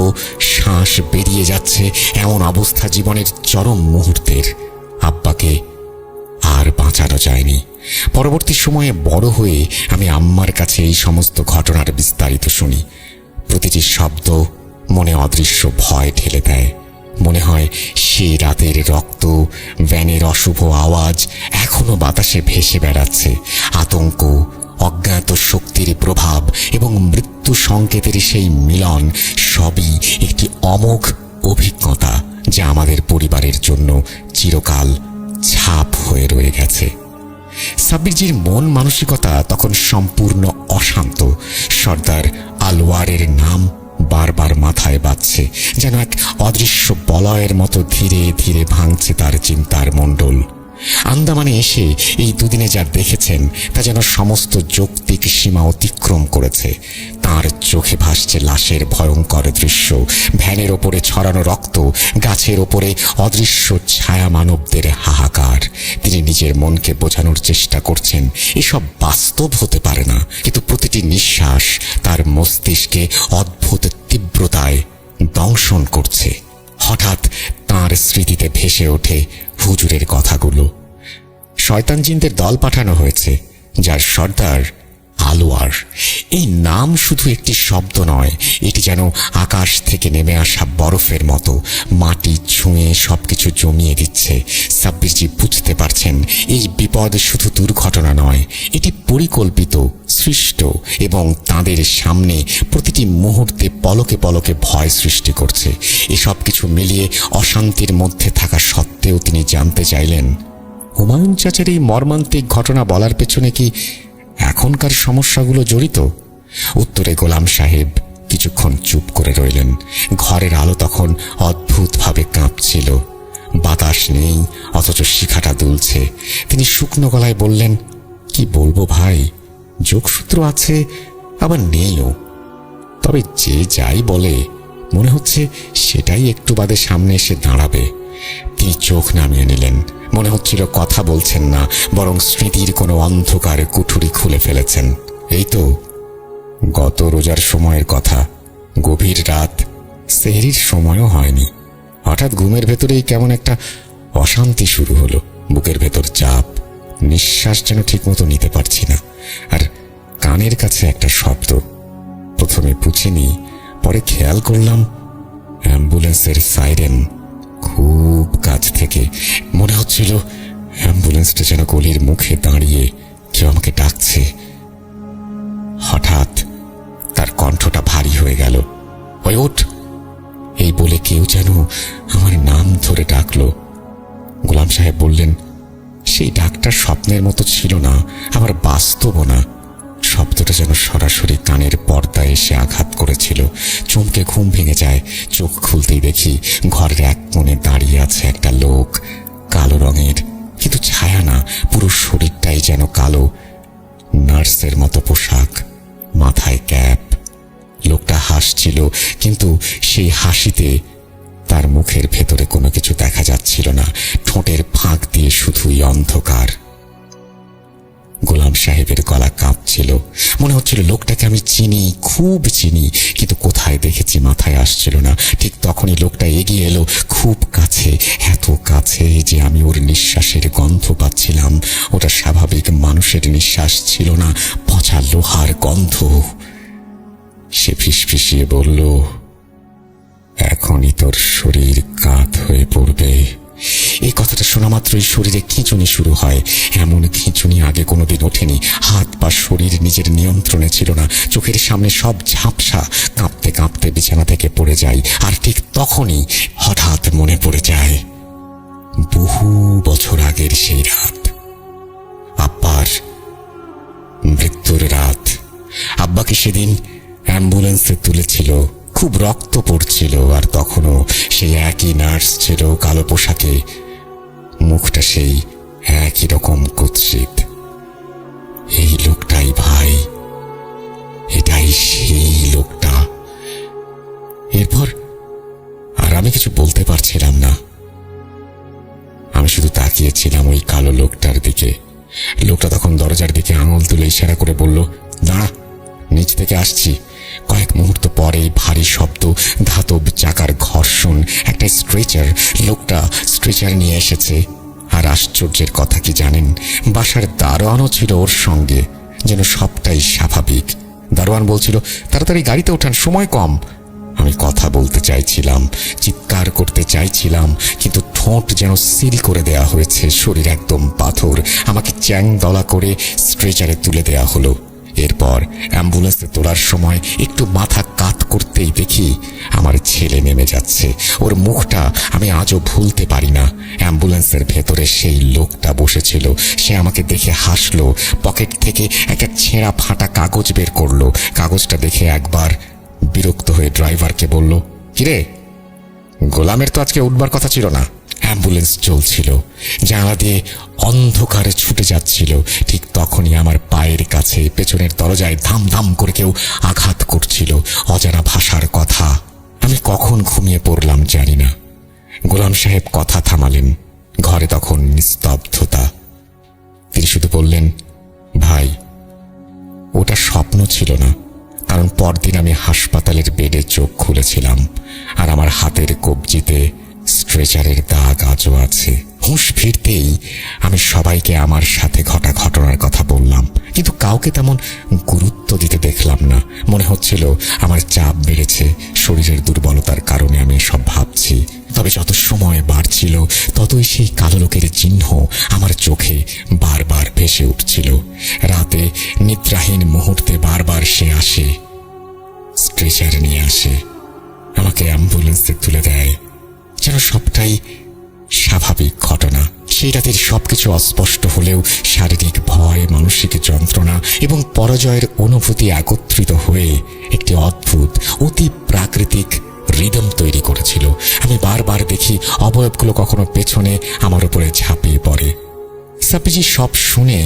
শ্বাস বেরিয়ে যাচ্ছে। এমন অবস্থা জীবনের চরম মুহূর্তের। আব্বাকে আর বাঁচানো যায়নি। পরবর্তী সময়ে বড় হয়ে আমি আম্মার কাছে এই সমস্ত ঘটনার বিস্তারিত শুনি। প্রতিটি শব্দ মনে অদৃশ্য ভয় ঠেলে দেয়। মনে হয় সেই রাতের রক্ত, ভ্যানের অশুভ আওয়াজ এখনো বাতাসে ভেসে বেড়াচ্ছে। আতঙ্ক, অজ্ঞাত শক্তির প্রভাব এবং মৃত্যু সংকেতের সেই মিলন সবই একটি অমোঘ অভিজ্ঞতা, যা আমাদের পরিবারের জন্য চিরকাল ছাপ হয়ে রয়ে গেছে। সাব্বিরজির মন মানসিকতা তখন সম্পূর্ণ অশান্ত। সর্দার আলোয়ারের নাম বারবার মাথায় বাজছে, যেন এক অদৃশ্য বলয়ের মতো ধীরে ধীরে ভাঙছে তার চিন্তার মণ্ডল। আন্দামানে এসে এই 2 দিনে যা দেখেছেন তা যেন সমস্ত যৌক্তিক সীমা অতিক্রম করেছে। তার চোখে ভাসছে লাশের ভয়ঙ্কর দৃশ্য, ভ্যানের ওপরে ছড়ানো রক্ত, গাছের ওপরে অদৃশ্য ছায়া মানবদের হাহাকার। তিনি নিজের মনকে বোঝানোর চেষ্টা করছেন এসব বাস্তব হতে পারে না, কিন্তু প্রতিটি নিঃশ্বাস তার মস্তিষ্কে অদ্ভুত তীব্রতায় দংশন করছে। হঠাৎ তার স্মৃতিতে ভেসে ওঠে হুজুরের কথাগুলো। শয়তান জিনদের দল পাঠানো হয়েছে, যার সর্দার আলোয়ার। এই নাম শুধু একটি শব্দ নয়, এটি যেন আকাশ থেকে নেমে আসা বরফের মতো, মাটি ছুঁয়ে সবকিছু জমিয়ে দিচ্ছে। সাব্বিরজি বুঝতে পারছেন এই বিপদ শুধু দুর্ঘটনা নয়, এটি পরিকল্পিত, সৃষ্ট এবং তাদের সামনে প্রতিটি মুহূর্তে পলকে পলকে ভয় সৃষ্টি করছে। এসব কিছু মিলিয়ে অশান্তির মধ্যে থাকা সত্ত্বেও তিনি জানতে চাইলেন, হুমায়ুন চাচার এই মর্মান্তিক ঘটনা বলার পেছনে কি এখনকার সমস্যাগুলো জড়িত? উত্তরে গোলাম সাহেব কিছুক্ষণ চুপ করে রইলেন। ঘরের আলো তখন অদ্ভুতভাবে কাঁপছিল। বাতাস নেই, অথচ শিখাটা দুলছে। তিনি শুকনো গলায় বললেন, কি বলবো ভাই, যোগসূত্র আছে আবার নেইও। তবে যে যাই বলে মনে হচ্ছে সেটাই একটু বাদে সামনে এসে দাঁড়াবে। তিনি চোখ নামিয়ে নিলেন। মনে হচ্ছিল কথা বলছেন না, বরং স্মৃতির কোনো অন্ধকার কুঠুরি খুলে ফেলেছেন। এই তো গত রোজার সময়ের কথা। গভীর রাত, সেহরির সময়ও হয়নি। হঠাৎ ঘুমের ভেতরেই কেমন একটা অশান্তি শুরু হলো। বুকের ভেতর চাপ, নিঃশ্বাস যেন ঠিক মতো নিতে পারছি না, আর কানের কাছে একটা শব্দ। প্রথমে বুঝিনি, পরে খেয়াল করলাম অ্যাম্বুলেন্সের সাইরেন। খুব কাছ থেকে মনে হচ্ছিল অ্যাম্বুলেন্সটা যেন গলির মুখে দাঁড়িয়ে কেউ আমাকে ডাকছে। হঠাৎ তার কণ্ঠটা ভারী হয়ে গেল। ওই ওঠ, এই বলে কেউ যেন আমার নাম ধরে ডাকলো। গোলাম সাহেব বললেন, সেই ডাকটা স্বপ্নের মতো ছিল না, আবার বাস্তবও না। শব্দটা যেন সরাসরি কানের পর্দায় এসে আঘাত করেছিল। চমকে ঘুম ভেঙে যায়। চোখ খুলতেই দেখি ঘরের এক কোণে দাঁড়িয়ে আছে একটা লোক, কালো রঙের, কিন্তু ছায়া না, পুরো শরীরটাই যেন কালো। নার্সের মতো পোশাক, মাথায় ক্যাপ। লোকটা হাসছিল, কিন্তু সেই হাসিতে তার মুখের ভেতরে কোনো কিছু দেখা যাচ্ছিল না। ঠোঁটের ফাঁক দিয়ে শুধুই অন্ধকার। গোলাম সাহেবের গলা কাঁপছিল। মনে হচ্ছিল লোকটাকে আমি চিনি, খুব চিনি, কিন্তু কোথায় দেখেছি মাথায় আসছিল না। ঠিক তখনই লোকটা এগিয়ে এলো, খুব কাছে, এত কাছে যে আমি ওর নিঃশ্বাসের গন্ধ পাচ্ছিলাম। ওটা স্বাভাবিক মানুষের নিঃশ্বাস ছিল না, পচা লোহার গন্ধ। সে ফিসফিসিয়ে বলল, এখনই তোর শরীর কাত হয়ে পড়বে। এই কথাটা শোনা মাত্রই শরীরে খিঁচুনি শুরু হয়। এমন খিঁচুনি আগে কোনোদিন ওঠেনি। হাত পা শরীর নিজের নিয়ন্ত্রণে ছিল না। চোখের সামনে সব ঝাপসা। কাঁপতে কাঁপতে বিছানা থেকে পড়ে যাই। আর ঠিক তখনই হঠাৎ মনে পড়ে যায় বহু বছর আগের সেই রাত, আব্বার মৃত্যুর রাত। আব্বাকে সেদিন অ্যাম্বুলেন্সে তুলেছিল, খুব রক্ত পড়ছিল, আর তখনও সেই একই নার্স ছিল কালো পোশাকে। মুখটা সেই একই রকম কুৎসিত। এই লোকটাই ভাই, এটাই সেই লোকটা। এরপর আর আমি কিছু বলতে পারছিলাম না। আমি শুধু তাকিয়েছিলাম ওই কালো লোকটার দিকে। লোকটা তখন দরজার দিকে আঙুল তুলে ইশারা করে বলল, দাঁড়া, নিচ থেকে আসছি। কয়েক মুহূর্ত পরেই ভারী শব্দ, ধাতব চাকার ঘর্ষণ, একটা স্ট্রেচার। লোকটা স্ট্রেচার নিয়ে এসেছে। আর আশ্চর্যের কথা কি জানেন, বাসার দারোয়ানও ছিল ওর সঙ্গে। যেন সবটাই স্বাভাবিক। দারোয়ান বলছিল, তাড়াতাড়ি গাড়িতে ওঠান, সময় কম। আমি কথা বলতে চাইছিলাম, চিৎকার করতে চাইছিলাম, কিন্তু ঠোঁট যেন সিল করে দেয়া হয়েছে। শরীর একদম পাথর। আমাকে চ্যাং দলা করে স্ট্রেচারে তুলে দেয়া হলো। এরপর অ্যাম্বুলেন্সে তোলার সময় একটু মাথা কাত করতেই দেখি আমার ছেলে নেমে যাচ্ছে। ওর মুখটা আমি আজও ভুলতে পারি না। অ্যাম্বুলেন্সের ভেতরে সেই লোকটা বসেছিল। সে আমাকে দেখে হাসলো। পকেট থেকে একটা ছেঁড়া ফাটা কাগজ বের করলো। কাগজটা দেখে একবার বিরক্ত হয়ে ড্রাইভারকে বলল, কিরে, গোলামের তো আজকে উঠবার কথা ছিল না। অ্যাম্বুলেন্স চলছিল, জানালা দিয়ে অন্ধকারে ছুটে যাচ্ছিল। ঠিক তখনই আমার পায়ের কাছে পেছনের দরজায় ধাম ধাম করে কেউ আঘাত করছিল। অজানা ভাষার কথা। আমি কখন ঘুমিয়ে পড়লাম জানি না। গোলাম সাহেব কথা থামালেন। ঘরে তখন নিস্তব্ধতা। তিনি শুধু বললেন, ভাই, ওটা স্বপ্ন ছিল না, কারণ পরদিন আমি হাসপাতালের বেডে চোখ খুলেছিলাম, আর আমার হাতের কবজিতে স্ট্রেচারের দাগ আজও আছে। হুঁশ ফিরতেই আমি সবাইকে আমার সাথে ঘটা ঘটনার কথা বললাম, কিন্তু কাউকে তেমন গুরুত্ব দিতে দেখলাম না। মনে হচ্ছিল আমার চাপ বেড়েছে, শরীরের দুর্বলতার কারণে আমি সব ভাবছি। তবে যত সময় বাড়ছিল ততই সেই কালো লোকের চিহ্ন আমার চোখে বারবার ভেসে উঠছিল। রাতে নিদ্রাহীন মুহূর্তে বারবার সে আসে, স্ট্রেচার নিয়ে আসে, আমাকে অ্যাম্বুলেন্সে তুলে দেয়। যেন সবটাই স্বাভাবিক ঘটনা। সেই রাতের সবকিছু অস্পষ্ট হলেও শারীরিক ভয়, মানসিক যন্ত্রণা এবং পরাজয়ের অনুভূতি একত্রিত হয়ে একটি অদ্ভুত, অতি প্রাকৃতিক রিদম তৈরি করেছিল। আমি বারবার দেখি অবয়বগুলো কখনো পেছনে আমার উপরে ঝাঁপিয়ে পড়ে। সাপিজি সব শুনে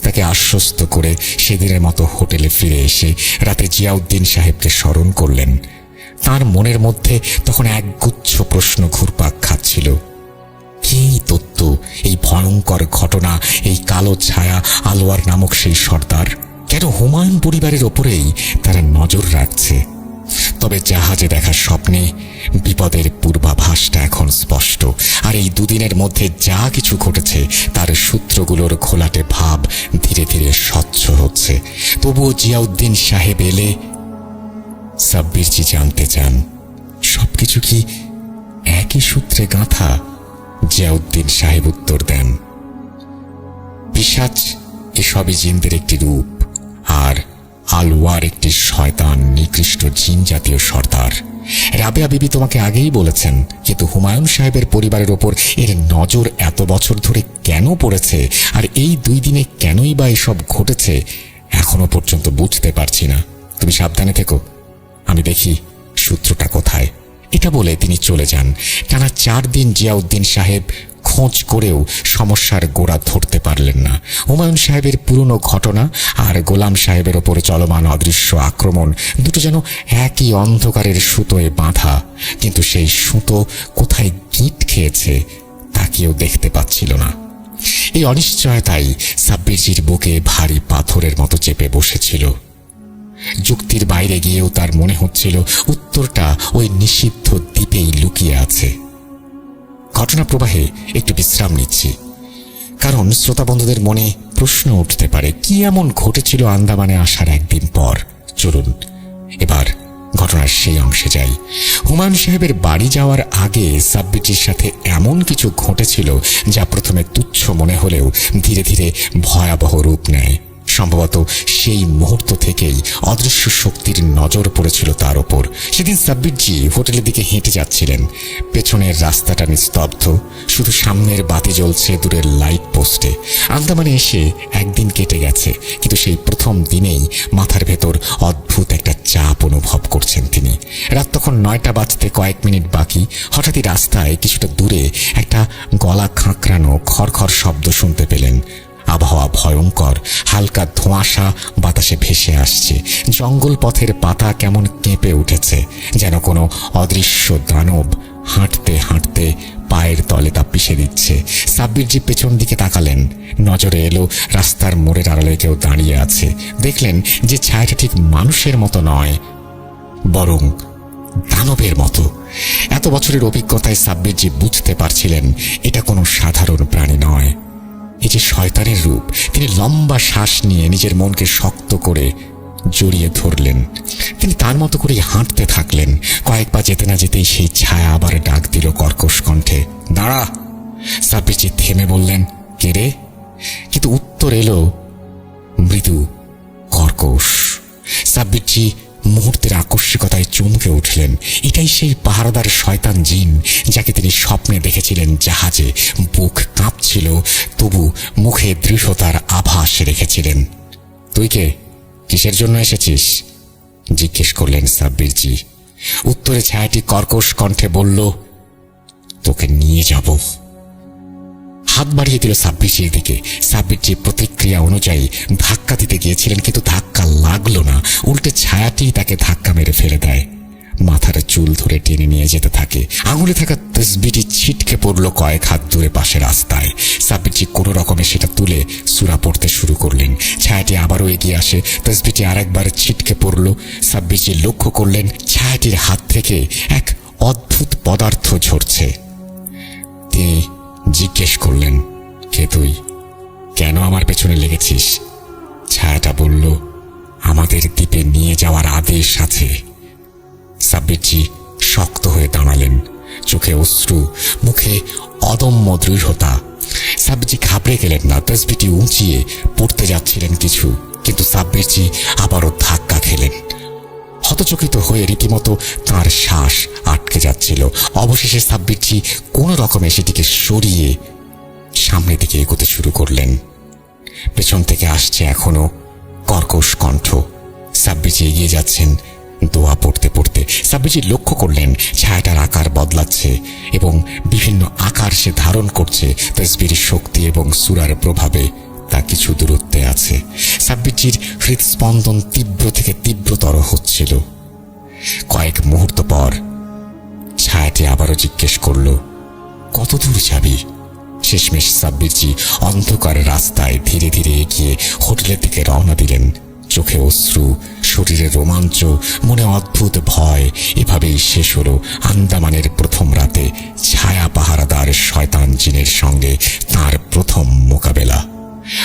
তাকে আশ্বস্ত করে সেদিনের মতো হোটেলে ফিরে এসে রাতে জিয়াউদ্দিন সাহেবকে স্মরণ করলেন। তার মনের মধ্যে তখন একগুচ্ছ প্রশ্ন ঘুরপাক খাচ্ছিল। কি তত্ত্ব এই ভয়ঙ্কর ঘটনা, এই কালো ছায়া আলোয়ার নামক সেই সর্দার? কেন হুমায়ুন পরিবারের ওপরেই তারা নজর রাখছে? তবে জাহাজে দেখা স্বপ্নে বিপদের পূর্বাভাসটা এখন স্পষ্ট। আর এই দুদিনের মধ্যে যা কিছু ঘটেছে তার সূত্রগুলোর ঘোলাটে ভাব ধীরে ধীরে স্বচ্ছ হচ্ছে। তবুও জিয়াউদ্দিন সাহেব এলে সাব্বিরজি জানতে চান সবকিছু কি একই সূত্রে গাঁথা? জিয়াউদ্দিন সাহেব উত্তর দেন, পিশাচ এসবই জিনদের একটি রূপ, আর আলওয়ার একটি শয়তান নিকৃষ্ট জিন জাতীয় সর্দার। রাবেয়া বিবি তোমাকে আগেই বলেছেন, কিন্তু হুমায়ুন সাহেবের পরিবারের ওপর এর নজর এত বছর ধরে কেন পড়েছে, আর এই 2 দিনে কেনই বা এসব ঘটেছে এখনো পর্যন্ত বুঝতে পারছি না। তুমি সাবধানে থেকো, আমি দেখি সূত্রটা কোথায়। এটা বলে তিনি চলে যান। টানা 4 দিন জিয়াউদ্দিন সাহেব খোঁজ করেও সমস্যার গোড়া ধরতে পারলেন না। হুমায়ুন সাহেবের পুরনো ঘটনা আর গোলাম সাহেবের ওপর চলমান অদৃশ্য আক্রমণ দুটো যেন একই অন্ধকারের সুতোয় বাঁধা, কিন্তু সেই সুতো কোথায় গিঁট খেয়েছে তা কেউ দেখতে পাচ্ছিল না। এই অনিশ্চয়তাই সাব্বিরজির বুকে ভারী পাথরের মতো চেপে বসেছিল। যুক্তির বাইরে গিয়েও তার মনে হচ্ছিল উত্তরটা ওই নিষিদ্ধ দ্বীপেই লুকিয়ে আছে। ঘটনা প্রবাহে একটু বিশ্রাম নিচ্ছি, কারণ শ্রোতা বন্ধুদের মনে প্রশ্ন উঠতে পারে কি এমন ঘটেছিল আন্দামানে আসার একদিন পর। চলুন এবার ঘটনার সেই অংশে যাই। হুমায়ুন সাহেবের বাড়ি যাওয়ার আগে সাব্বিরজির সাথে এমন কিছু ঘটেছিল যা প্রথমে তুচ্ছ মনে হলেও ধীরে ধীরে ভয়াবহ রূপ নেয়। সম্ভবত সেই মুহূর্ত থেকেই অদৃশ্য শক্তির নজর পড়েছিল তার ওপর। সেদিন সাব্বিরজি হোটেলের দিকে হেঁটে যাচ্ছিলেন। পেছনের রাস্তাটা নিস্তব্ধ, শুধু সামনের বাতি জ্বলছে দূরের লাইট পোস্টে। আন্দামানে এসে একদিন কেটে গেছে, কিন্তু সেই প্রথম দিনেই মাথার ভেতর অদ্ভুত একটা চাপ অনুভব করছেন তিনি। রাত তখন 9টা বাজতে কয়েক মিনিট বাকি। হঠাৎই রাস্তায় কিছুটা দূরে একটা গলা খাঁকড়ানো খড়খড় শব্দ শুনতে পেলেন। আবহাওয়া ভয়ঙ্কর, হালকা ধোঁয়াশা বাতাসে ভেসে আসছে। জঙ্গল পথের পাতা কেমন কেঁপে উঠেছে, যেন কোনো অদৃশ্য দানব হাঁটতে হাঁটতে পায়ের তলে তা পিষে দিচ্ছে। সাব্বিরজি পেছন দিকে তাকালেন। নজরে এলো রাস্তার মোড়ের আড়ালে কেউ দাঁড়িয়ে আছে। দেখলেন যে ছায়াটা ঠিক মানুষের মতো নয়, বরং দানবের মতো। এত বছরের অভিজ্ঞতায় সাব্বিরজি বুঝতে পারছিলেন এটা কোনো সাধারণ প্রাণী নয়, এই যে শয়তানের রূপ। তিনি লম্বা শ্বাস নিয়ে নিজের মনকে শক্ত করে জড়িয়ে ধরলেন। তিনি তার মতো করেই হাঁটতে থাকলেন। কয়েক পা যেতে না যেতেই সেই ছায়া আবার ডাক দিল কর্কশ কণ্ঠে, দাঁড়া। সাব্বিরজি থেমে বললেন, কে রে? কিন্তু উত্তর এলো মৃদু, কর্কশ। সাব্বিরজি মুহূর্তের আকস্মিকতায় চমকে উঠলেন। এটাই সেই পাহারাদার শয়তান জিন যাকে তিনি স্বপ্নে দেখেছিলেন জাহাজে। বুক কাঁপছিল, তবু মুখে দৃঢ়তার আভাস রেখেছিলেন। তুই কে? কিসের জন্য এসেছিস? জিজ্ঞেস করলেন সাব্বিরজি। উত্তরে ছায়াটি কর্কশ কণ্ঠে বলল, তোকে নিয়ে যাব। হাত বাড়িয়ে দিল সাব্বিরজির দিকে। সাব্বিরজি প্রতিক্রিয়া অনুযায়ী ধাক্কা দিতে গিয়েছিলেন, কিন্তু ধাক্কা লাগলো না। উল্টে ছায়াটি তাকে ধাক্কা মেরে ফেলে দেয়। মাথার চুল ধরে টেনে নিয়ে যেতে থাকে। আঙুলে থাকা তসবিটি ছিটকে পড়লো কয়েক হাত দূরে পাশে রাস্তায়। সাব্বিরজি কোনো রকমে সেটা তুলে সূরা পড়তে শুরু করলেন। ছায়াটি আবারও এগিয়ে আসে। তসবিটি আরেকবার ছিটকে পড়লো। সাব্বিরজি লক্ষ্য করলেন ছায়াটির হাত থেকে এক অদ্ভুত পদার্থ ঝরছে। তিনি জিজ্ঞেস করলেন, কে তুই? কেন আমার পেছনে লেগেছিস? ছায়াটা বলল, আমাদের দ্বীপে নিয়ে যাওয়ার আদেশ আছে। সাব্বিরজি শক্ত হয়ে দাঁড়ালেন, চোখে অশ্রু, মুখে অদম্য দৃঢ়তা। সাব্বিরজি ঘাবড়ে গেলেন না। তসবিটি উঁচিয়ে পড়তে যাচ্ছিলেন কিছু, কিন্তু সাব্বিরজি আবারও ধাক্কা খেলেন। হতচকিত হয়ে রীতিমতো তাঁর শ্বাস আটকে যাচ্ছিল। অবশেষে সাব্বিরজি কোনো রকমে সেটিকে সরিয়ে সামনের দিকে এগোতে শুরু করলেন। পেছন থেকে আসছে এখনো কর্কশ কণ্ঠ। সাব্বিরজি এগিয়ে যাচ্ছেন দোয়া পড়তে পড়তে। সাব্বিরজি লক্ষ্য করলেন ছায়াটার আকার বদলাচ্ছে এবং বিভিন্ন আকার সে ধারণ করছে। তসবির শক্তি এবং সূরার প্রভাবে তা কিছু দূরত্বে আছে। সাব্বিরজির হৃদস্পন্দন তীব্র থেকে তীব্রতর হচ্ছিল। কয়েক মুহূর্ত পর ছায়াটি আবারও জিজ্ঞেস করল, কত দূর যাবি? শেষমেশ সাব্বিরজি অন্ধকার রাস্তায় ধীরে ধীরে এগিয়ে হোটেলের দিকে রওনা দিলেন। চোখে অশ্রু, শরীরে রোমাঞ্চ, মনে অদ্ভুত ভয়। এভাবেই শেষ হলো আন্দামানের প্রথম রাতে ছায়া পাহারাদার শয়তান জিনের সঙ্গে তার প্রথম মোকাবেলা।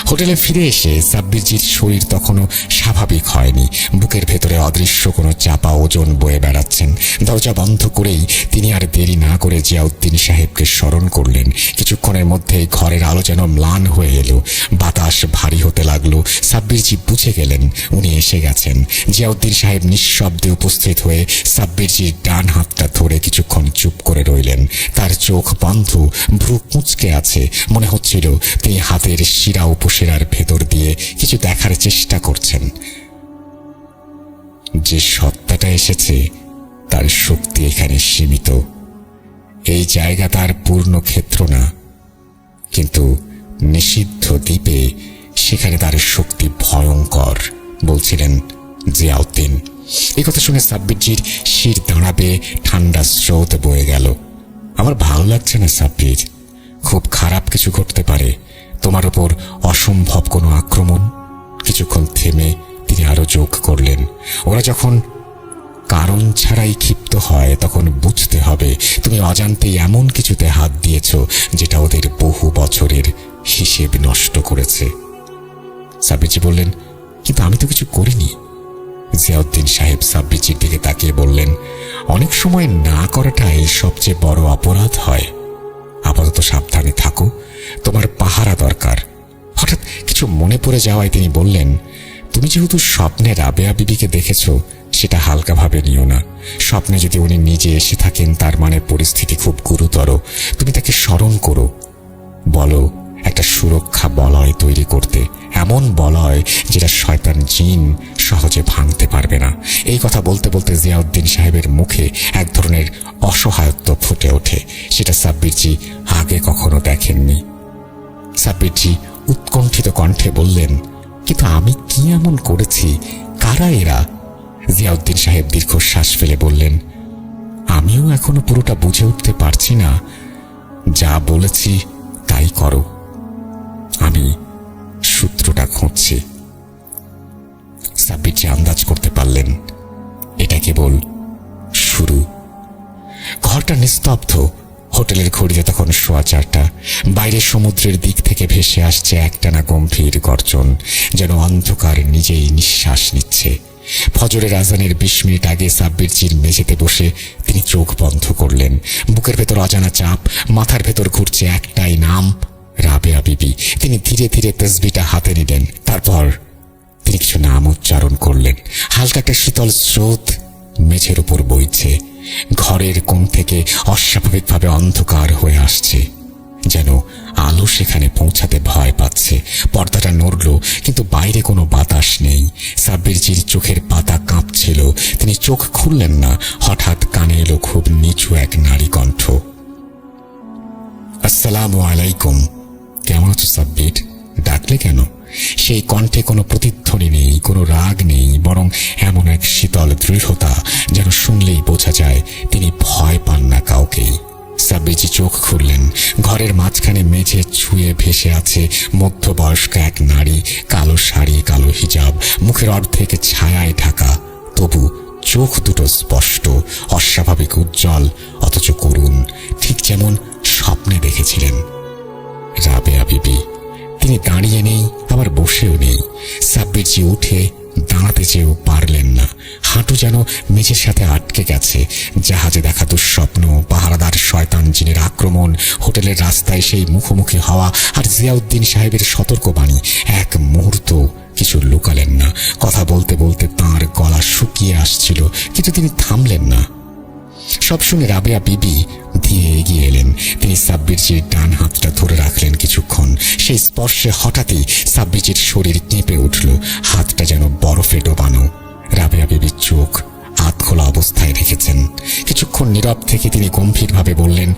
হোটেলে ফিরে এসে সাব্বিরজির শরীর তখনও স্বাভাবিক হয়নি। বুকের ভেতরে অদৃশ্য কোনো চাপা ওজন বয়ে বেড়াচ্ছেন। দরজা বন্ধ করেই তিনি আর দেরি না করে জিয়াউদ্দিন সাহেবকে স্মরণ করলেন। কিছুক্ষণের মধ্যেই ঘরের আলো যেন ম্লান হয়ে এলো, বাতাস ভারী হতে লাগলো। সাব্বিরজি বুঝে গেলেন উনি এসে গেছেন। জিয়াউদ্দিন সাহেব নিঃশব্দে উপস্থিত হয়ে সাব্বিরজির ডান হাতটা ধরে কিছুক্ষণ চুপ করে রইলেন। তার চোখ বন্ধ, ভ্রু কুঁচকে আছে। মনে হচ্ছিল তিনি হাতের শিরা উপশিরার ভেতর দিয়ে কিছু দেখার চেষ্টা করছেন। যে সত্তাটা এসেছে তার শক্তি এখানে সীমিত। এই জায়গা তার পূর্ণ ক্ষেত্র না, কিন্তু নিষিদ্ধ দ্বীপে সেখানে তার শক্তি ভয়ঙ্কর, বলছিলেন জিয়াউদ্দিন। এই কথা শুনে সাব্বিরজির শির দাঁড়াবে ঠান্ডা স্রোত বয়ে গেল। আমার ভালো লাগছে না সাব্বির, খুব খারাপ কিছু ঘটতে পারে, তোমার ওপর অসম্ভব কোনো আক্রমণ। কিছুক্ষণ থেমে তিনি আরো যোগ করলেন, ওরা যখন কারণ ছাড়াই ক্ষিপ্ত হয় তখন বুঝতে হবে তুমি অজান্তেই এমন কিছুতে হাত দিয়েছ যেটা ওদের বহু বছরের হিসেব নষ্ট করেছে। সাব্বিরজি বললেন, কিন্তু আমি তো কিছু করিনি। জিয়াউদ্দিন সাহেব সাব্বিরজির দিকে তাকিয়ে বললেন, অনেক সময় না করাটাই সবচেয়ে বড় অপরাধ হয়। আপাতত সাবধানে থাকো, তোমার পাহারা দরকার। হঠাৎ কিছু মনে পড়ে যাওয়ায় তিনি বললেন, তুমি যেহেতু স্বপ্নে রাবেয়া বিবিকে দেখেছ, সেটা হালকাভাবে নিও না। স্বপ্নে যদি উনি নিজে এসে থাকেন তার মানে পরিস্থিতি খুব গুরুতর। তুমি তাকে স্মরণ করো, বলো একটা সুরক্ষা বলয় তৈরি করতে, এমন বলয় যেটা শয়তান জিন সহজে ভাঙতে পারবে না। এই কথা বলতে বলতে জিয়াউদ্দিন সাহেবের মুখে এক ধরনের অসহায়ত্ব ফুটে ওঠে, সেটা সাব্বিরজি আগে কখনো দেখেননি। সাব্বিরজি উৎকণ্ঠিত কণ্ঠে বললেন, কিন্তু আমি কি এমন করেছি? কারা এরা? জিয়াউদ্দিন সাহেব দীর্ঘশ্বাস ফেলে বললেন, আমিও এখনো পুরোটা বুঝে উঠতে পারছি না। যা বলেছি তাই করো, আমি সূত্রটা খুঁজছি। সাব্বিরজি আন্দাজ করতে পারলেন এটা কেবল শুরু। ঘরটা নিস্তব্ধ। হোটেলের ঘড়িতে তখন 4:15। বাইরে সমুদ্রের দিক থেকে ভেসে আসছে একটানা গম্ভীর গর্জন, যেন অন্ধকার নিজেই নিঃশ্বাস নিচ্ছে। ফজরের আজানের 20 মিনিট আগে সাব্বিরজির মেঝেতে বসে তিনি চোখ বন্ধ করলেন। বুকের ভেতর অজানা চাপ, মাথার ভেতর ঘুরছে একটাই নাম, রাবেয়া বিবি। তিনি ধীরে ধীরে তসবিটা হাতে নিলেন। তারপর তিনি কিছু নাম উচ্চারণ করলেন। হালকা একটা শীতল স্রোত মেঝের উপর বইছে। ঘরের কোণ থেকে অস্বাভাবিকভাবে অন্ধকার হয়ে আসছে, যেন আলো সেখানে পৌঁছাতে ভয় পাচ্ছে। পর্দাটা নড়ল, কিন্তু বাইরে কোনো বাতাস নেই। সাব্বিরজির চোখের পাতা কাঁপছিল। তিনি চোখ খুললেন না। হঠাৎ কানে এলো খুব নিচু এক নারী কণ্ঠ, আসসালামু আলাইকুম। কেমন আছো সাব্বির? ডাকলে কেন? সেই কণ্ঠে কোনো প্রতিধ্বনি নেই, কোনো রাগ নেই, বরং এমন এক শীতল দৃঢ়তা যেন শুনলেই বোঝা যায় তিনি ভয় পান না কাউকেই। সাব্বিরজি চোখ খুললেন। ঘরের মাঝখানে মেঝে ছুঁয়ে ভেসে আছে মধ্যবয়স্ক এক নারী, কালো শাড়ি, কালো হিজাব, মুখের অর্ধেক ছায়ায় ঢাকা। তবু চোখ দুটো স্পষ্ট, অস্বাভাবিক উজ্জ্বল, অথচ করুণ, ঠিক যেমন স্বপ্নে দেখেছিলেন। রাবেয়া বিবি। তিনি দাঁড়িয়ে নেই, আবার বসেও নেই। সাব্বিরজি উঠে দাঁড়াতে চেয়েও পারলেন না। হাঁটু যেন মেঝের সাথে আটকে গেছে। জাহাজে দেখা দুঃস্বপ্ন, পাহারাদার শয়তান জিনের আক্রমণ, হোটেলের রাস্তায় সেই মুখোমুখি হওয়া, আর জিয়াউদ্দিন সাহেবের সতর্কবাণী, এক মুহূর্ত কিছু লুকালেন না। কথা বলতে বলতে তাঁর গলা শুকিয়ে আসছিল, কিন্তু তিনি থামলেন না। সব শুনে রাবেয়া বিবি দিয়ে এগিয়ে এলেন। তিনি সাব্বিরজির ডান হাতটা ধরে রাখলেন কিছুক্ষণ। সেই স্পর্শে হঠাৎই সাব্বিরজির শরীর কেঁপে উঠল, হাতটা যেন বরফে ডোবানো। রাবেয়া বিবির চোখ আধখোলা অবস্থায় রেখেছেন। কিছুক্ষণ নীরব থেকে তিনি গম্ভীরভাবে বললেন,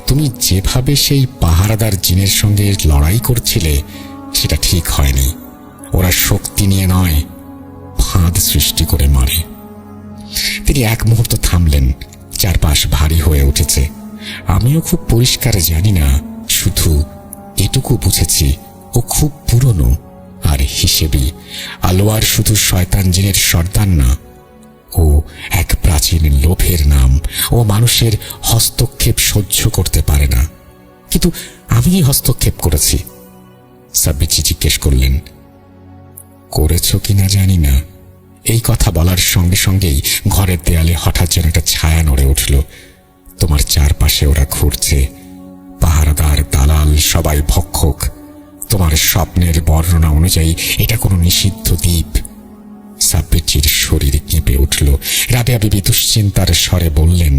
তুমি যেভাবে সেই পাহারাদার জিনের সঙ্গে লড়াই করছিলে সেটা ঠিক হয়নি। ওরা শক্তি নিয়ে নয়, ফাঁদ সৃষ্টি করে মারে। তিনি এক মুহূর্ত থামলেন। চারপাশ ভারী হয়ে উঠেছে। আমিও খুব পরিষ্কার জানি না, শুধু এটুকু বুঝেছি ও খুব পুরনো আর হিসেবি। আলোয়ার শুধু শয়তান জিনের সর্দার না, ও এক প্রাচীন লোভের নাম। ও মানুষের হস্তক্ষেপ সহ্য করতে পারে না। কিন্তু আমি হস্তক্ষেপ করেছি? সাব্বিরজি জিজ্ঞেস করলেন। করেছ কিনা জানি না। এই কথা বলার সঙ্গে সঙ্গেই ঘরের দেয়ালে হঠাৎ যেন একটা ছায়া নড়ে উঠল। তোমার চারপাশে ওরা ঘুরছে, পাহারাদার, দালাল, সবাই ভক্ষক। তোমার স্বপ্নের বর্ণনা অনুযায়ী এটা কোনো নিষিদ্ধ দ্বীপ। সাব্বিরজির শরীর কেঁপে উঠল। রাবেয়া বিবি দুশ্চিন্তার স্বরে বললেন,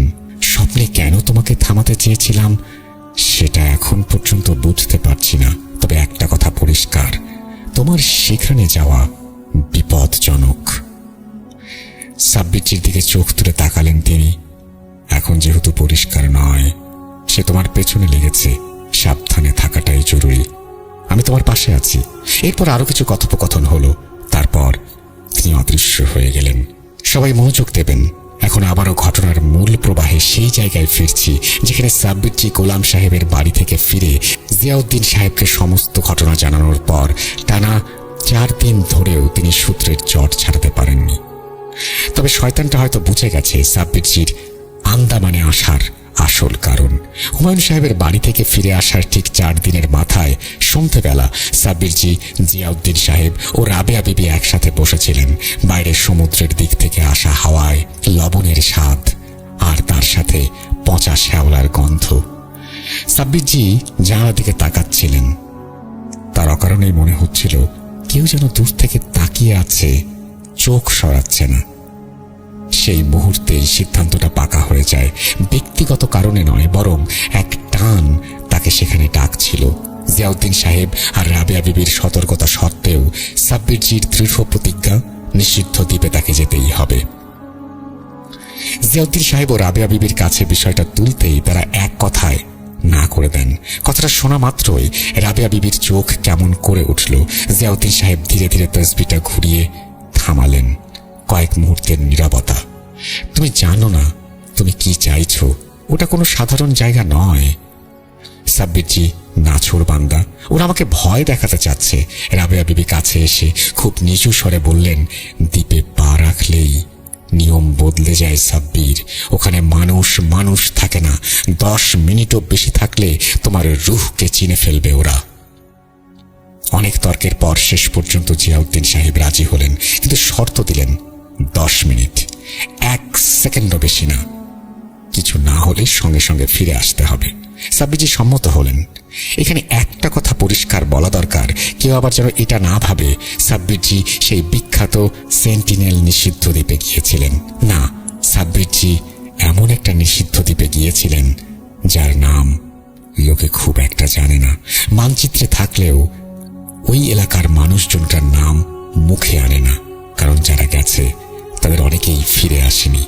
স্বপ্নে কেন তোমাকে থামাতে চেয়েছিলাম সেটা এখন পর্যন্ত বুঝতে পারছি না। তবে একটা কথা পরিষ্কার, তোমার সেখানে যাওয়া বিপজ্জনক। সাব্বিরজির দিকে চোখ তুলে তাকালেন তিনি। এখন যেহেতু পরিষ্কার নয়, সে তোমার পেছনে লেগেছে, সাবধানে থাকাটাই জরুরি। আমি তোমার পাশে আছি। এরপর আরো কিছু কথোপকথন হলো। তারপর তিনি অদৃশ্য হয়ে গেলেন। সবাই মনোযোগ দেবেন। এখন আবারও ঘটনার মূল প্রবাহে সেই জায়গায় ফিরছি যেখানে সাব্বিরজি গোলাম সাহেবের বাড়ি থেকে ফিরে জিয়াউদ্দিন সাহেবকে সমস্ত ঘটনা জানানোর পর টানা 4 দিন ধরেও তিনি সূত্রের জট ছাড়াতে পারেননি। তবে শয়তানটা হয়তো বুঝে গেছে সাব্বিরজির আন্দামানে আসার আসল কারণ। হুমায়ুন সাহেবের বাড়ি থেকে ফিরে আসার ঠিক 4 দিনের মাথায় সন্ধ্যেবেলা সাব্বিরজি, জিয়াউদ্দিন সাহেব ও রাবেয়া বিবি একসাথে বসেছিলেন। বাইরে সমুদ্রের দিক থেকে আসা হাওয়ায় লবণের স্বাদ, আর তার সাথে পচা শ্যাওলার গন্ধ। সাব্বিরজি জানালার দিকে তাকাচ্ছিলেন। তার অকারণেই মনে হচ্ছিল কেউ যেন দূর থেকে তাকিয়ে আছে, চোখ সরাচ্ছে না। সেই মুহূর্তেই সিদ্ধান্তটা পাকা হয়ে যায়। ব্যক্তিগত কারণে নয়, বরং এক টান তাকে সেখানে ডাকছিল। জিয়াউদ্দিন সাহেব আর রাবেয়া বিবির সতর্কতা সত্ত্বেও সাব্বিরজির দৃঢ় প্রতিজ্ঞা, নিষিদ্ধ দ্বীপে তাকে যেতেই হবে। জিয়াউদ্দিন সাহেব ও রাবেয়া বিবির কাছে বিষয়টা তুলতেই তারা এক কথায় না করে দেন। কথাটা শোনা মাত্রই রাবেয়া বিবির চোখ কেমন করে উঠল। জিয়াউদ্দিন সাহেব ধীরে ধীরে তসবিটা ঘুরিয়ে থামালেন। কয়েক মুহূর্তের নীরবতা। তুমি জানো না তুমি কি চাইছো? ওটা কোনো সাধারণ জায়গা নয়। সাব্বিরজি নাছোড় বান্দা, ওরা আমাকে ভয় দেখাতে চাচ্ছে। রাবেয়া বিবি কাছে এসে খুব নিচু স্বরে বললেন, দ্বীপে পা রাখলেই নিয়ম বদলে যায় সাব্বির। ওখানে মানুষ থাকে না। 10 মিনিটও বেশি থাকলে তোমার রুহকে চিনে ফেলবে ওরা। অনেক তর্কের পর শেষ পর্যন্ত জিয়াউদ্দিন সাহেব রাজি হলেন, কিন্তু শর্ত দিলেন 10 মিনিট, 1 সেকেন্ডও বেশি না। কিছু না হলে সঙ্গে সঙ্গে ফিরে আসতে হবে। সাব্বিরজি সম্মত হলেন। এখানে একটা কথা পরিষ্কার বলা দরকার, কেউ আবার যেন এটা না ভাবে সাব্বিরজি সেই বিখ্যাত সেন্টিনেল নিষিদ্ধ দ্বীপে গিয়েছিলেন। না, সাব্বিরজি এমন একটা নিষিদ্ধ দ্বীপে গিয়েছিলেন যার নাম লোকে খুব একটা জানে না। মানচিত্রে থাকলেও ওই এলাকার মানুষজনটার নাম মুখে আনে না, কারণ যারা গেছে তাদের অনেকেই ফিরে আসেনি।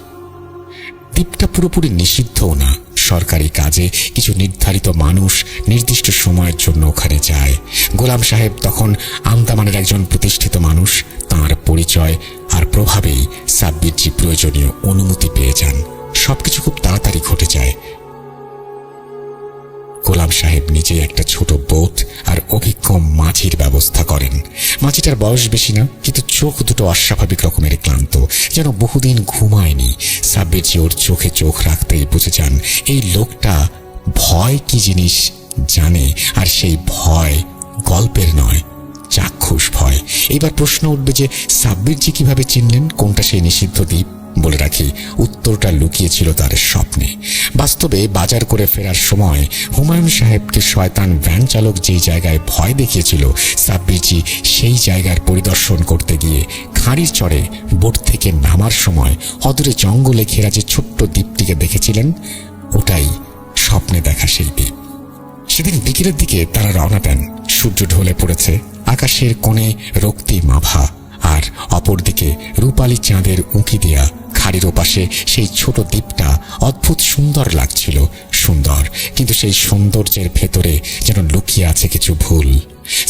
দ্বীপটা পুরোপুরি নিষিদ্ধও না। সরকারি কাজে কিছু নির্ধারিত মানুষ নির্দিষ্ট সময়ের জন্য ওখানে যায়। গোলাম সাহেব তখন আন্দামানের একজন প্রতিষ্ঠিত মানুষ। তাঁর পরিচয় আর প্রভাবেই সাব্বিরজি প্রয়োজনীয় অনুমতি পেয়ে যান। সবকিছু খুব তাড়াতাড়ি ঘটে যায়। গোলাম সাহেব নিজে একটা ছোট বোট আর অভিজ্ঞ মাঝির ব্যবস্থা করেন। মাঝিটার বয়স বেশি না, কিন্তু চোখ দুটো অস্বাভাবিক রকমের ক্লান্ত, যেন বহুদিন ঘুমায়নি। সাব্বিরজি ওর চোখে চোখ রাখতেই বুঝে যান এই লোকটা ভয় কি জিনিস জানে, আর সেই ভয় গল্পের নয়, চাক্ষুষ ভয়। এবার প্রশ্ন উঠবে যে সাব্বিরজি কিভাবে চিনলেন কোনটা সেই নিষিদ্ধ দ্বীপ? বলে রাখি, উত্তরটা লুকিয়েছিল তার স্বপ্নে। বাস্তবে বাজার করে ফেরার সময় হুমায়ুন সাহেবকে শয়তান ভ্যান চালক যেই জায়গায় ভয় দেখিয়েছিল, সাব্বিরজি সেই জায়গার পরিদর্শন করতে গিয়ে খাঁড়ির চরে বোট থেকে নামার সময় অদূরে জঙ্গলে ঘেরা যে ছোট্ট দ্বীপটিকে দেখেছিলেন, ওটাই স্বপ্নে দেখা সেই দ্বীপ। সেদিন বিকেলের দিকে তারা রওনা দেন। সূর্য ঢলে পড়েছে, আকাশের কোণে রক্তিম আভা, আর অপরদিকে রূপালী চাঁদের উঁকি দেয়া খাড়ির ওপাশে সেই ছোট দ্বীপটা অদ্ভুত সুন্দর লাগছিল। সুন্দর, কিন্তু সেই সৌন্দর্যের ভেতরে যেন লুকিয়ে আছে কিছু ভুল।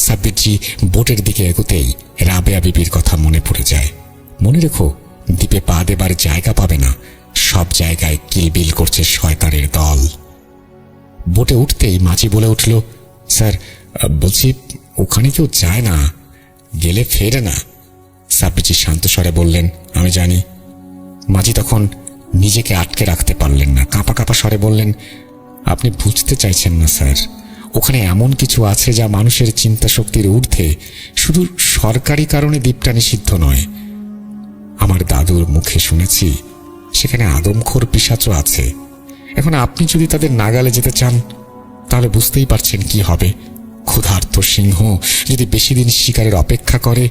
সাব্বিরজি বোটের দিকে এগোতেই রাবেয়া বিবির কথা মনে পড়ে যায়। মনে রেখো, দ্বীপে পা দেবার জায়গা পাবে না। সব জায়গায় কিলবিল করছে শয়তানের দল। বোটে উঠতেই মাঝি বলে উঠল, স্যার বলছি ওখানে কেউ যায় না, গেলে ফেরে না। সাব্বিরজি শান্ত স্বরে বললেন, আমি জানি। মাঝি তখন নিজেকে আটকে রাখতে পারলেন না, কাঁপা কাঁপা স্বরে বললেন, আপনি বুঝতে চাইছেন না স্যার, ওখানে এমন কিছু আছে যা মানুষের চিন্তা শক্তির ঊর্ধ্বে। শুধু সরকারি কারণে দ্বীপটা নিষিদ্ধ নয়, আমার দাদুর মুখে শুনেছি সেখানে আদমখোর পিশাচও আছে। এখন আপনি যদি তাদের নাগালে যেতে চান তাহলে বুঝতেই পারছেন কি হবে। ক্ষুধার্ত সিংহ যদি বেশি দিন শিকারের অপেক্ষা করে।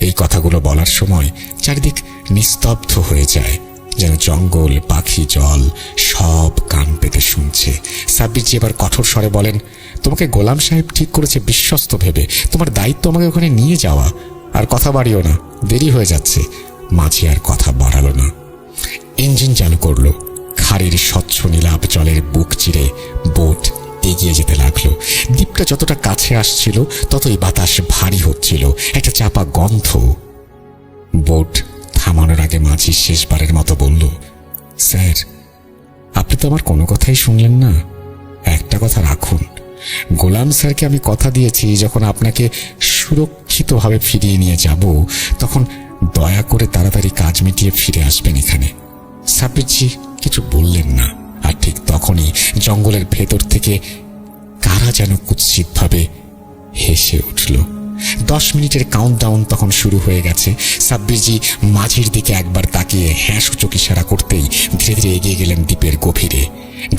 এই কথাগুলো বলার সময় চারিদিক নিস্তব্ধ হয়ে যায়, যেন জঙ্গল, পাখি, জল সব কান পেতে শুনছে। সাব্বিরজি এবার কঠোর স্বরে বলেন, তোমাকে গোলাম সাহেব ঠিক করেছে বিশ্বস্ত ভেবে। তোমার দায়িত্ব আমাকে ওখানে নিয়ে যাওয়া। আর কথা বাড়িও না, দেরি হয়ে যাচ্ছে। মাঝি আর কথা বাড়ালো না, ইঞ্জিন চালু করলো। খাড়ির স্বচ্ছ নীলাভ জলের বুক চিরে বোট এগিয়ে যেতে লাগলো। দ্বীপটা যতটা কাছে আসছিল ততই বাতাস ভারী হচ্ছিল, একটা চাপা গন্ধ। বোট থামানোর আগে মাঝি শেষবারের মতো বলল, স্যার, আপনি তো আমার কোনো কথাই শুনলেন না। একটা কথা রাখুন, গোলাম স্যারকে আমি কথা দিয়েছি যখন আপনাকে সুরক্ষিতভাবে ফিরিয়ে নিয়ে যাব তখন দয়া করে তাড়াতাড়ি কাজ মিটিয়ে ফিরে আসবেন এখানে। সাব্বিরজি কিছু বললেন না, আর ঠিক তখনই জঙ্গলের ভেতর থেকে কারা যেন কুৎসিতভাবে হেসে উঠল। 10 মিনিটের কাউন্টডাউন তখন শুরু হয়ে গেছে। সাব্বিরজি মাঝির দিকে একবার তাকিয়ে হ্যাঁ সূচক ইশারা করতেই ধীরে ধীরে এগিয়ে গেলেন দ্বীপের গভীরে।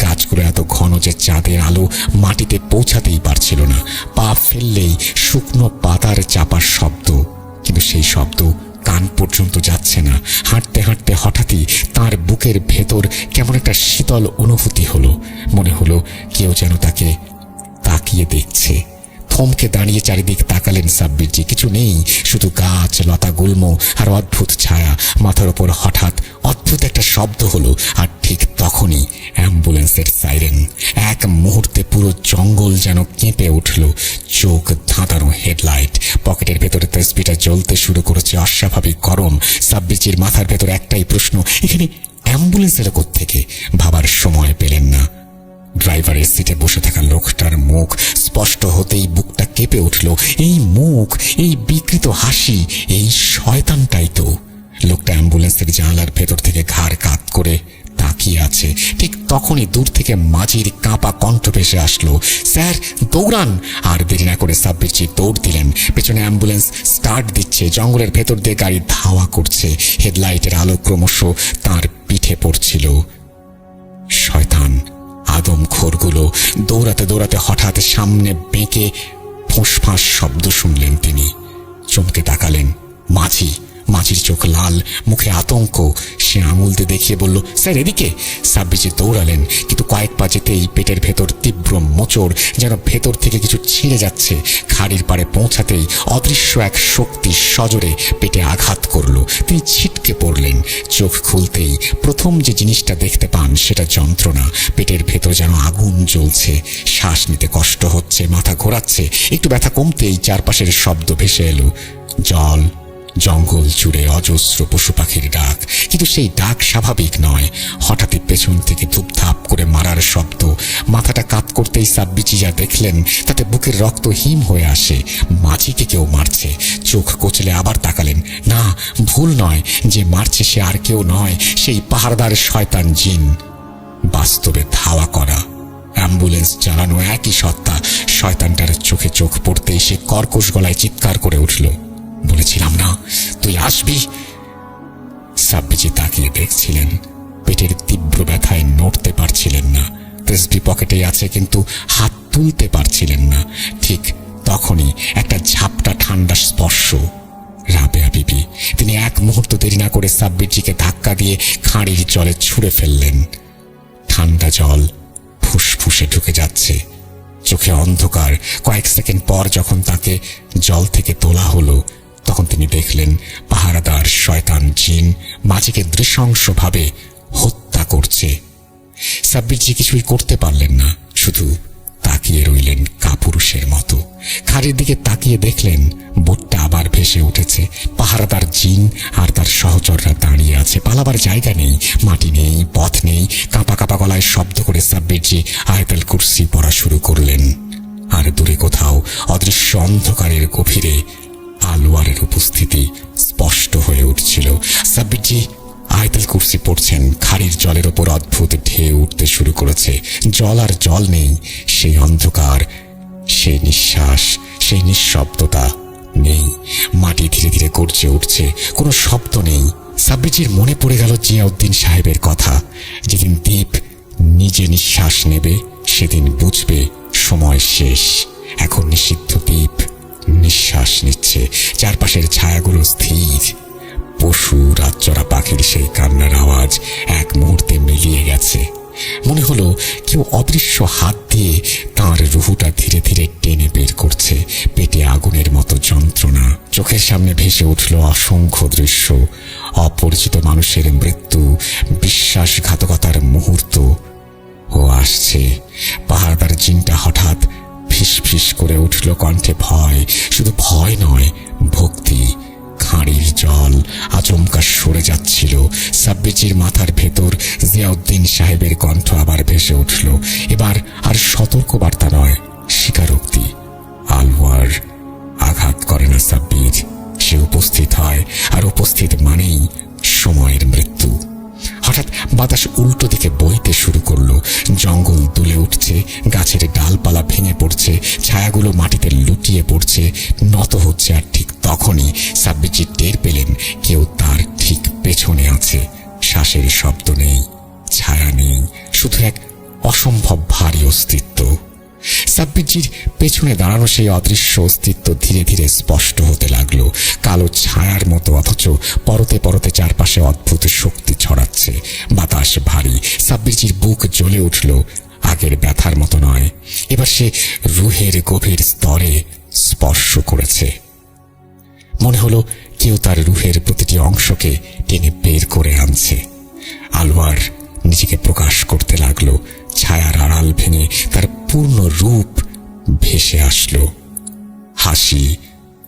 গাছগুলো এত ঘন যে চাঁদের আলো মাটিতে পৌঁছাতেই পারছিল না। পা ফেললেই শুকনো পাতার চাপার শব্দ, কিন্তু সেই শব্দ কান পর্যন্ত যাচ্ছে না। হাঁটতে হাঁটতে হঠাৎই তার বুকের ভেতর কেমন একটা শীতল অনুভূতি হলো। মনে হলো কেউ যেন তাকে তাকিয়ে দেখছে। থমকে দাঁড়িয়ে চারিদিক তাকালেন সাব্বিরজি। কিছু নেই, শুধু গাছ, লতা, গুল্ম আর অদ্ভুত ছায়া। মাথার ওপর হঠাৎ অদ্ভুত একটা শব্দ হলো, আর ঠিক তখনই অ্যাম্বুলেন্সের সাইরেন। এক মুহূর্তে পুরো জঙ্গল যেন কেঁপে উঠল। চোখ ধাঁধানো হেডলাইট, পকেটের ভেতরে তসবিটা জ্বলতে শুরু করেছে অস্বাভাবিক গরম। সাব্বিরজির মাথার ভেতর একটাই প্রশ্ন, এখানে অ্যাম্বুলেন্স এলো কোত্থেকে? ভাবার সময় পেলেন না। ড্রাইভারের সিটে বসে থাকা লোকটার মুখ স্পষ্ট হতেই বুকটা কেঁপে উঠল। এই মুখ, এই বিকৃত হাসি, এই শয়তানটাই তো। লোকটা অ্যাম্বুলেন্সের জানালার ভেতর থেকে ঘাড় কাত করে তাকিয়ে আছে। ঠিক তখনই দূর থেকে মাঝির কাঁপা কণ্ঠ ভেসে আসলো, স্যার দৌড়ান! আর দেরি না করে সাব্বিরজি দৌড় দিলেন। পেছনে অ্যাম্বুলেন্স স্টার্ট দিচ্ছে, জঙ্গলের ভেতর দিয়ে গাড়ি ধাওয়া করছে। হেডলাইটের আলো ক্রমশ তার পিঠে পড়ছিল। শয়তান আদমখোরগুলো দৌড়াতে দৌড়াতে হঠাৎ সামনে বেঁকে ফোঁসফাঁস শব্দ শুনলেন তিনি। চমকে তাকালেন। মাঝির চোখ লাল, মুখে আতঙ্ক। সে আঙুল দিয়ে দেখিয়ে বলল, স্যার এদিকে। সাব্বিরজি দৌড়ালেন, কিন্তু কয়েক পা যেতেই পেটের ভেতর তীব্র মোচড়, যেন ভেতর থেকে কিছু ছিঁড়ে যাচ্ছে। খাড়ির পাড়ে পৌঁছাতেই অদৃশ্য এক শক্তি সজোরে পেটে আঘাত করল। তিনি ছিটকে পড়লেন। চোখ খুলতেই প্রথম যে জিনিসটা দেখতে পান সেটা যন্ত্রণা। পেটের ভেতর যেন আগুন জ্বলছে, শ্বাস নিতে কষ্ট হচ্ছে, মাথা ঘোরাচ্ছে। একটু ব্যথা কমতেই চারপাশের শব্দ ভেসে এলো, জল, জঙ্গল জুড়ে অজস্র পশু পাখির ডাক। কিন্তু সেই ডাক স্বাভাবিক নয়। হঠাৎই পেছন থেকে ধূপধাপ করে মারার শব্দ। মাথাটা কাত করতেই সাব্বিরজি যা দেখলেন তাতে বুকের রক্ত হিম হয়ে আসে। মাঝিকে কেউ মারছে। চোখ কচলে আবার তাকালেন। না, ভুল নয়, যে মারছে সে আর কেউ নয়, সেই পাহাড়দার শয়তান জিন। বাস্তবে ধাওয়া করা, অ্যাম্বুলেন্স চালানো একই সত্তা। শয়তানটার চোখে চোখ পড়তেই সে কর্কশ গলায় চিৎকার করে উঠল, বলেছিলাম না তুই আসবি? সাব্বিরজি তাকিয়ে দেখছিলেন। পেটের তীব্র ব্যথায় নড়তে পারছিলেন না। তসবি পকেটে আছে, কিন্তু হাত তুলতে পারছিলেন না। ঠিক তখনই একটা ঝাপটা ঠান্ডা স্পর্শ। রাবেয়া বিবি। তিনি এক মুহূর্ত দেরি না করে সাব্বিরজিকে ধাক্কা দিয়ে খাঁড়ির জলে ছুঁড়ে ফেললেন। ঠান্ডা জল ফুসফুসে ঢুকে যাচ্ছে, চোখে অন্ধকার। কয়েক সেকেন্ড পর যখন তাকে জল থেকে তোলা হলো তখন তিনি দেখলেন পাহারাদার শয়তান জিন মাঝিকে নৃশংসভাবে হত্যা করছে। সাব্বিরজি কিছুই করতে পারলেন না, শুধু তাকিয়ে রইলেন কাপুরুষের মতো। খাড়ির দিকে তাকিয়ে দেখলেন বোটটা আবার ভেসে উঠেছে। পাহারাদার জিন আর তার সহচররা দাঁড়িয়ে আছে। পালাবার জায়গা নেই, মাটি নেই, পথ নেই। কাঁপা কাঁপা গলায় শব্দ করে সাব্বিরজি আয়াতুল কুরসি পড়া শুরু করলেন। আর দূরে কোথাও অদৃশ্য অন্ধকারের গভীরে কুরসি পড়ছেন। খাড়ির জলের ওপর অদ্ভুত ঢেউ উঠতে শুরু করেছে। জল আর জল নেই, সেই অন্ধকার, সেই নিঃশ্বাস, সেই নিঃশব্দতা নেই। মাটি ধীরে ধীরে গর্জে উঠছে, কোনো শব্দ নেই। সাব্বিরজির মনে পড়ে গেল জিয়াউদ্দিন সাহেবের কথা, যেদিন দ্বীপ নিজে নিঃশ্বাস নেবে সেদিন বুঝবে সময় শেষ। এখন নিষিদ্ধ দ্বীপ নিঃশ্বাস নিচ্ছে, চারপাশের ছায়াগুলো স্থির। পশু রাতচরা পাখির সেই কান্নার আওয়াজ এক মুহূর্তে মিলিয়ে গেছে। মনে হলো কেউ অদৃশ্য হাত দিয়ে তাঁর রুহুটা ধীরে ধীরে টেনে বের করছে। পেটে আগুনের মতো যন্ত্রণা। চোখের সামনে ভেসে উঠল অসংখ্য দৃশ্য, অপরিচিত মানুষের মৃত্যু, বিশ্বাসঘাতকতার মুহূর্ত। ও আসছে। পাহাড়দার জিনটা হঠাৎ ফিস ফিস করে উঠল কণ্ঠে। ভয়, শুধু ভয় নয়, ভক্তি। খাঁড়ির জল আচমকা সরে যাচ্ছিল। সাব্বিরজির মাথার ভেতর জিয়াউদ্দিন সাহেবের কণ্ঠ আবার ভেসে উঠল। এবার আর সতর্কবার্তা নয়, স্বীকারোক্তি। আলওয়ার আঘাত করে না সাব্বির, সে উপস্থিত হয়, আর উপস্থিত মানেই সময়ের মৃত্যু। হঠাৎ বাতাস উল্টো দিকে বইতে শুরু করলো। জঙ্গল দুলে উঠছে, গাছের ডালপালা ভেঙে পড়ছে, ছায়াগুলো মাটিতে লুটিয়ে পড়ছে, নত হচ্ছে। আর ঠিক তখনই সাব্বিরজি টের পেলেন কেউ তার ঠিক পেছনে আছে। শ্বাসের শব্দ নেই, ছায়া নেই, শুধু এক অসম্ভব ভারী অস্তিত্ব। সাব্বিরজির পেছনে দাঁড়ানো সেই অদৃশ্য অস্তিত্ব ধীরে ধীরে স্পষ্ট হতে লাগলো, কালো ছায়ার মতো, অথচ পরতে পরতে চারপাশে অদ্ভুত শক্তি ছড়াচ্ছে। বাতাস ভারী, সাব্বিরজির বুক জ্বলে উঠল। আগের ব্যথার মতো নয়, এবার সে রুহের গভীর স্তরে স্পর্শ করেছে। মনে হলো কেউ তার রুহের প্রতিটি অংশকে টেনে বের করে আনছে। আলওয়ার নিজেকে প্রকাশ করতে লাগলো। ছায়ার আড়াল ভেঙে তার পূর্ণ রূপ ভেসে আসলো। হাসি,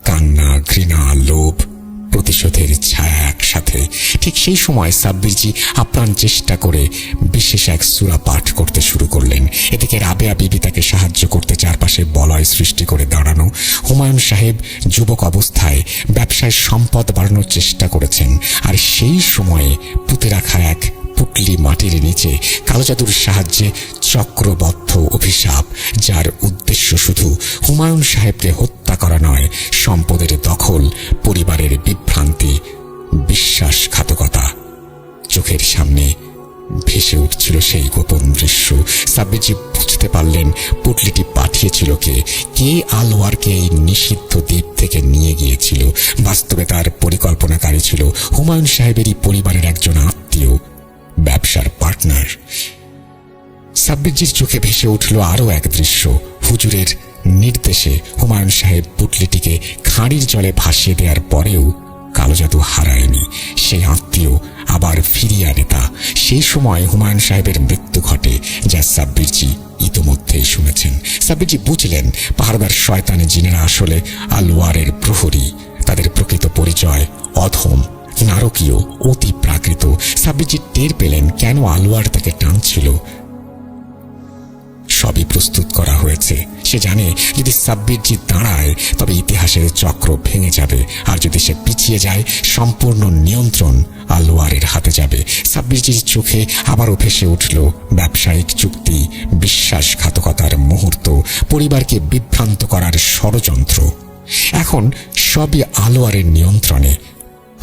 কান্না, ঘৃণা, লোভ, প্রতিশোধের ছায়া একসাথে। ঠিক সেই সময় সাব্বিরজি আপ্রাণ চেষ্টা করে বিশেষ এক সূরা পাঠ করতে শুরু করলেন। এদিকে রাবেয়া বিবি তাকে সাহায্য করতে চারপাশে বলয় সৃষ্টি করে দাঁড়ানো। হুমায়ুন সাহেব যুবক অবস্থায় ব্যবসায় সম্পদ বাড়ানোর চেষ্টা করেছেন, আর সেই সময়ে পুঁতে রাখা এক পুটলি মাটির নিচে কালো জাদুর সাহায্যে চক্রবদ্ধ অভিশাপ, যার উদ্দেশ্য শুধু হুমায়ুন সাহেবকে হত্যা করা নয়, সম্পদের দখল, পরিবারের বিভ্রান্তি, বিশ্বাসঘাতকতা। চোখের সামনে ভেসে উঠছিল সেই গোপন দৃশ্য। সাব্বিরজি বুঝতে পারলেন পুটলিটি পাঠিয়েছিল কে। কে আলওয়ারকে এই নিষিদ্ধ দ্বীপ থেকে নিয়ে গিয়েছিল। বাস্তবে তার পরিকল্পনাকারী ছিল হুমায়ুন সাহেবেরই পরিবারের একজন আত্মীয়, ব্যবসার পার্টনার। সাব্বিরজির চোখে ভেসে উঠল আরও এক দৃশ্য। হুজুরের নির্দেশে হুমায়ুন সাহেব পুটলিটিকে খাঁড়ির জলে ভাসিয়ে দেওয়ার পরেও কালো জাদু হারায়নি। সেই আত্মীয় আবার ফিরিয়ে আনে তা। সেই সময় হুমায়ুন সাহেবের মৃত্যু ঘটে, যা সাব্বিরজি ইতোমধ্যেই শুনেছেন। সাব্বিরজি বুঝলেন পাহাড়দার শয়তানি জিনেরা আসলে আলওয়ারের প্রহরী। তাদের প্রকৃত পরিচয় অধম, নারকীয়, অতি প্রাকৃত। সাব্বিরজি টের পেলেন কেন আলওয়ার তাকে টানছিল। সবই প্রস্তুত করা হয়েছে। সে জানে যদি সাব্বিরজি দাঁড়ায় তবে ইতিহাসের চক্র ভেঙে যাবে, আর যদি সে পিছিয়ে যায় সম্পূর্ণ নিয়ন্ত্রণ আলওয়ারের হাতে যাবে। সাব্বিরজির চোখে আবারও ভেসে উঠল ব্যবসায়িক চুক্তি, বিশ্বাসঘাতকতার মুহূর্ত, পরিবারকে বিভ্রান্ত করার ষড়যন্ত্র। এখন সবই আলওয়ারের নিয়ন্ত্রণে।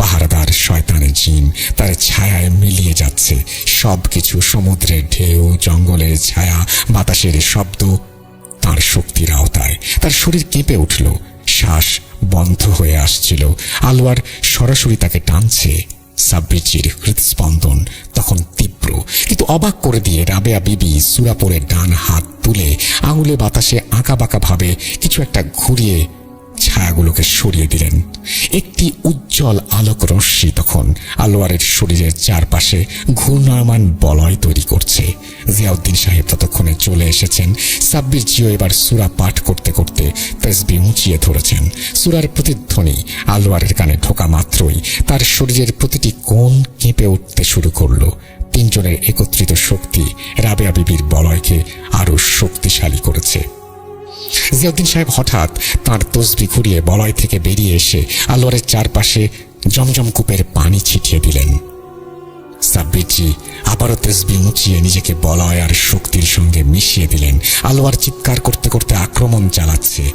পাহারাদার শয়তানের জিন তার ছায়ায় মিলিয়ে যাচ্ছে। সবকিছু, সমুদ্রের ঢেউ, জঙ্গলের ছায়া, বাতাসের শব্দ তার শক্তির আওতায়। তার শরীর কেঁপে উঠল, শ্বাস বন্ধ হয়ে আসছিল। আলওয়ার সরাসরি তাকে টানছে। সাব্বিরজির হৃদস্পন্দন তখন তীব্র, কিন্তু অবাক করে দিয়ে রাবেয়া বিবি সূরা পড়ে ডান হাত তুলে আঙুলে বাতাসে আঁকাবাঁকা ভাবে কিছু একটা ঘুরিয়ে ছায়াগুলোকে সরিয়ে দিলেন। একটি উজ্জ্বল আলোক রশ্মি তখন আলওয়ারের শরীরের চারপাশে ঘূর্ণায়মান বলয় তৈরি করছে। জিয়াউদ্দিন সাহেব ততক্ষণে চলে এসেছেন। সাব্বিরজিও এবার সূরা পাঠ করতে করতে তাসবিহ উঁচিয়ে ধরেছেন। সূরার প্রতিধ্বনি আলওয়ারের কানে ঢোকা মাত্রই তার শরীরের প্রতিটি কোণ কেঁপে উঠতে শুরু করলো। তিনজনের একত্রিত শক্তি রাবেয়া বিবির বলয়কে আরো শক্তিশালী করেছে। জিয়াউদ্দিন সাহেব হঠাৎ তাঁর তসবিহ ঘুরিয়ে বলয় থেকে বেরিয়ে এসে আলওয়ারের চারপাশে জমজম কূপের পানি ছিটিয়ে দিলেন। সাব্বিরজি আবারও তসবিহ উঁচিয়ে নিজেকে বলয় আর শক্তির সঙ্গে মিশিয়ে দিলেন। আলোয়ার চিৎকার করতে করতে আক্রমণ চালাচ্ছে।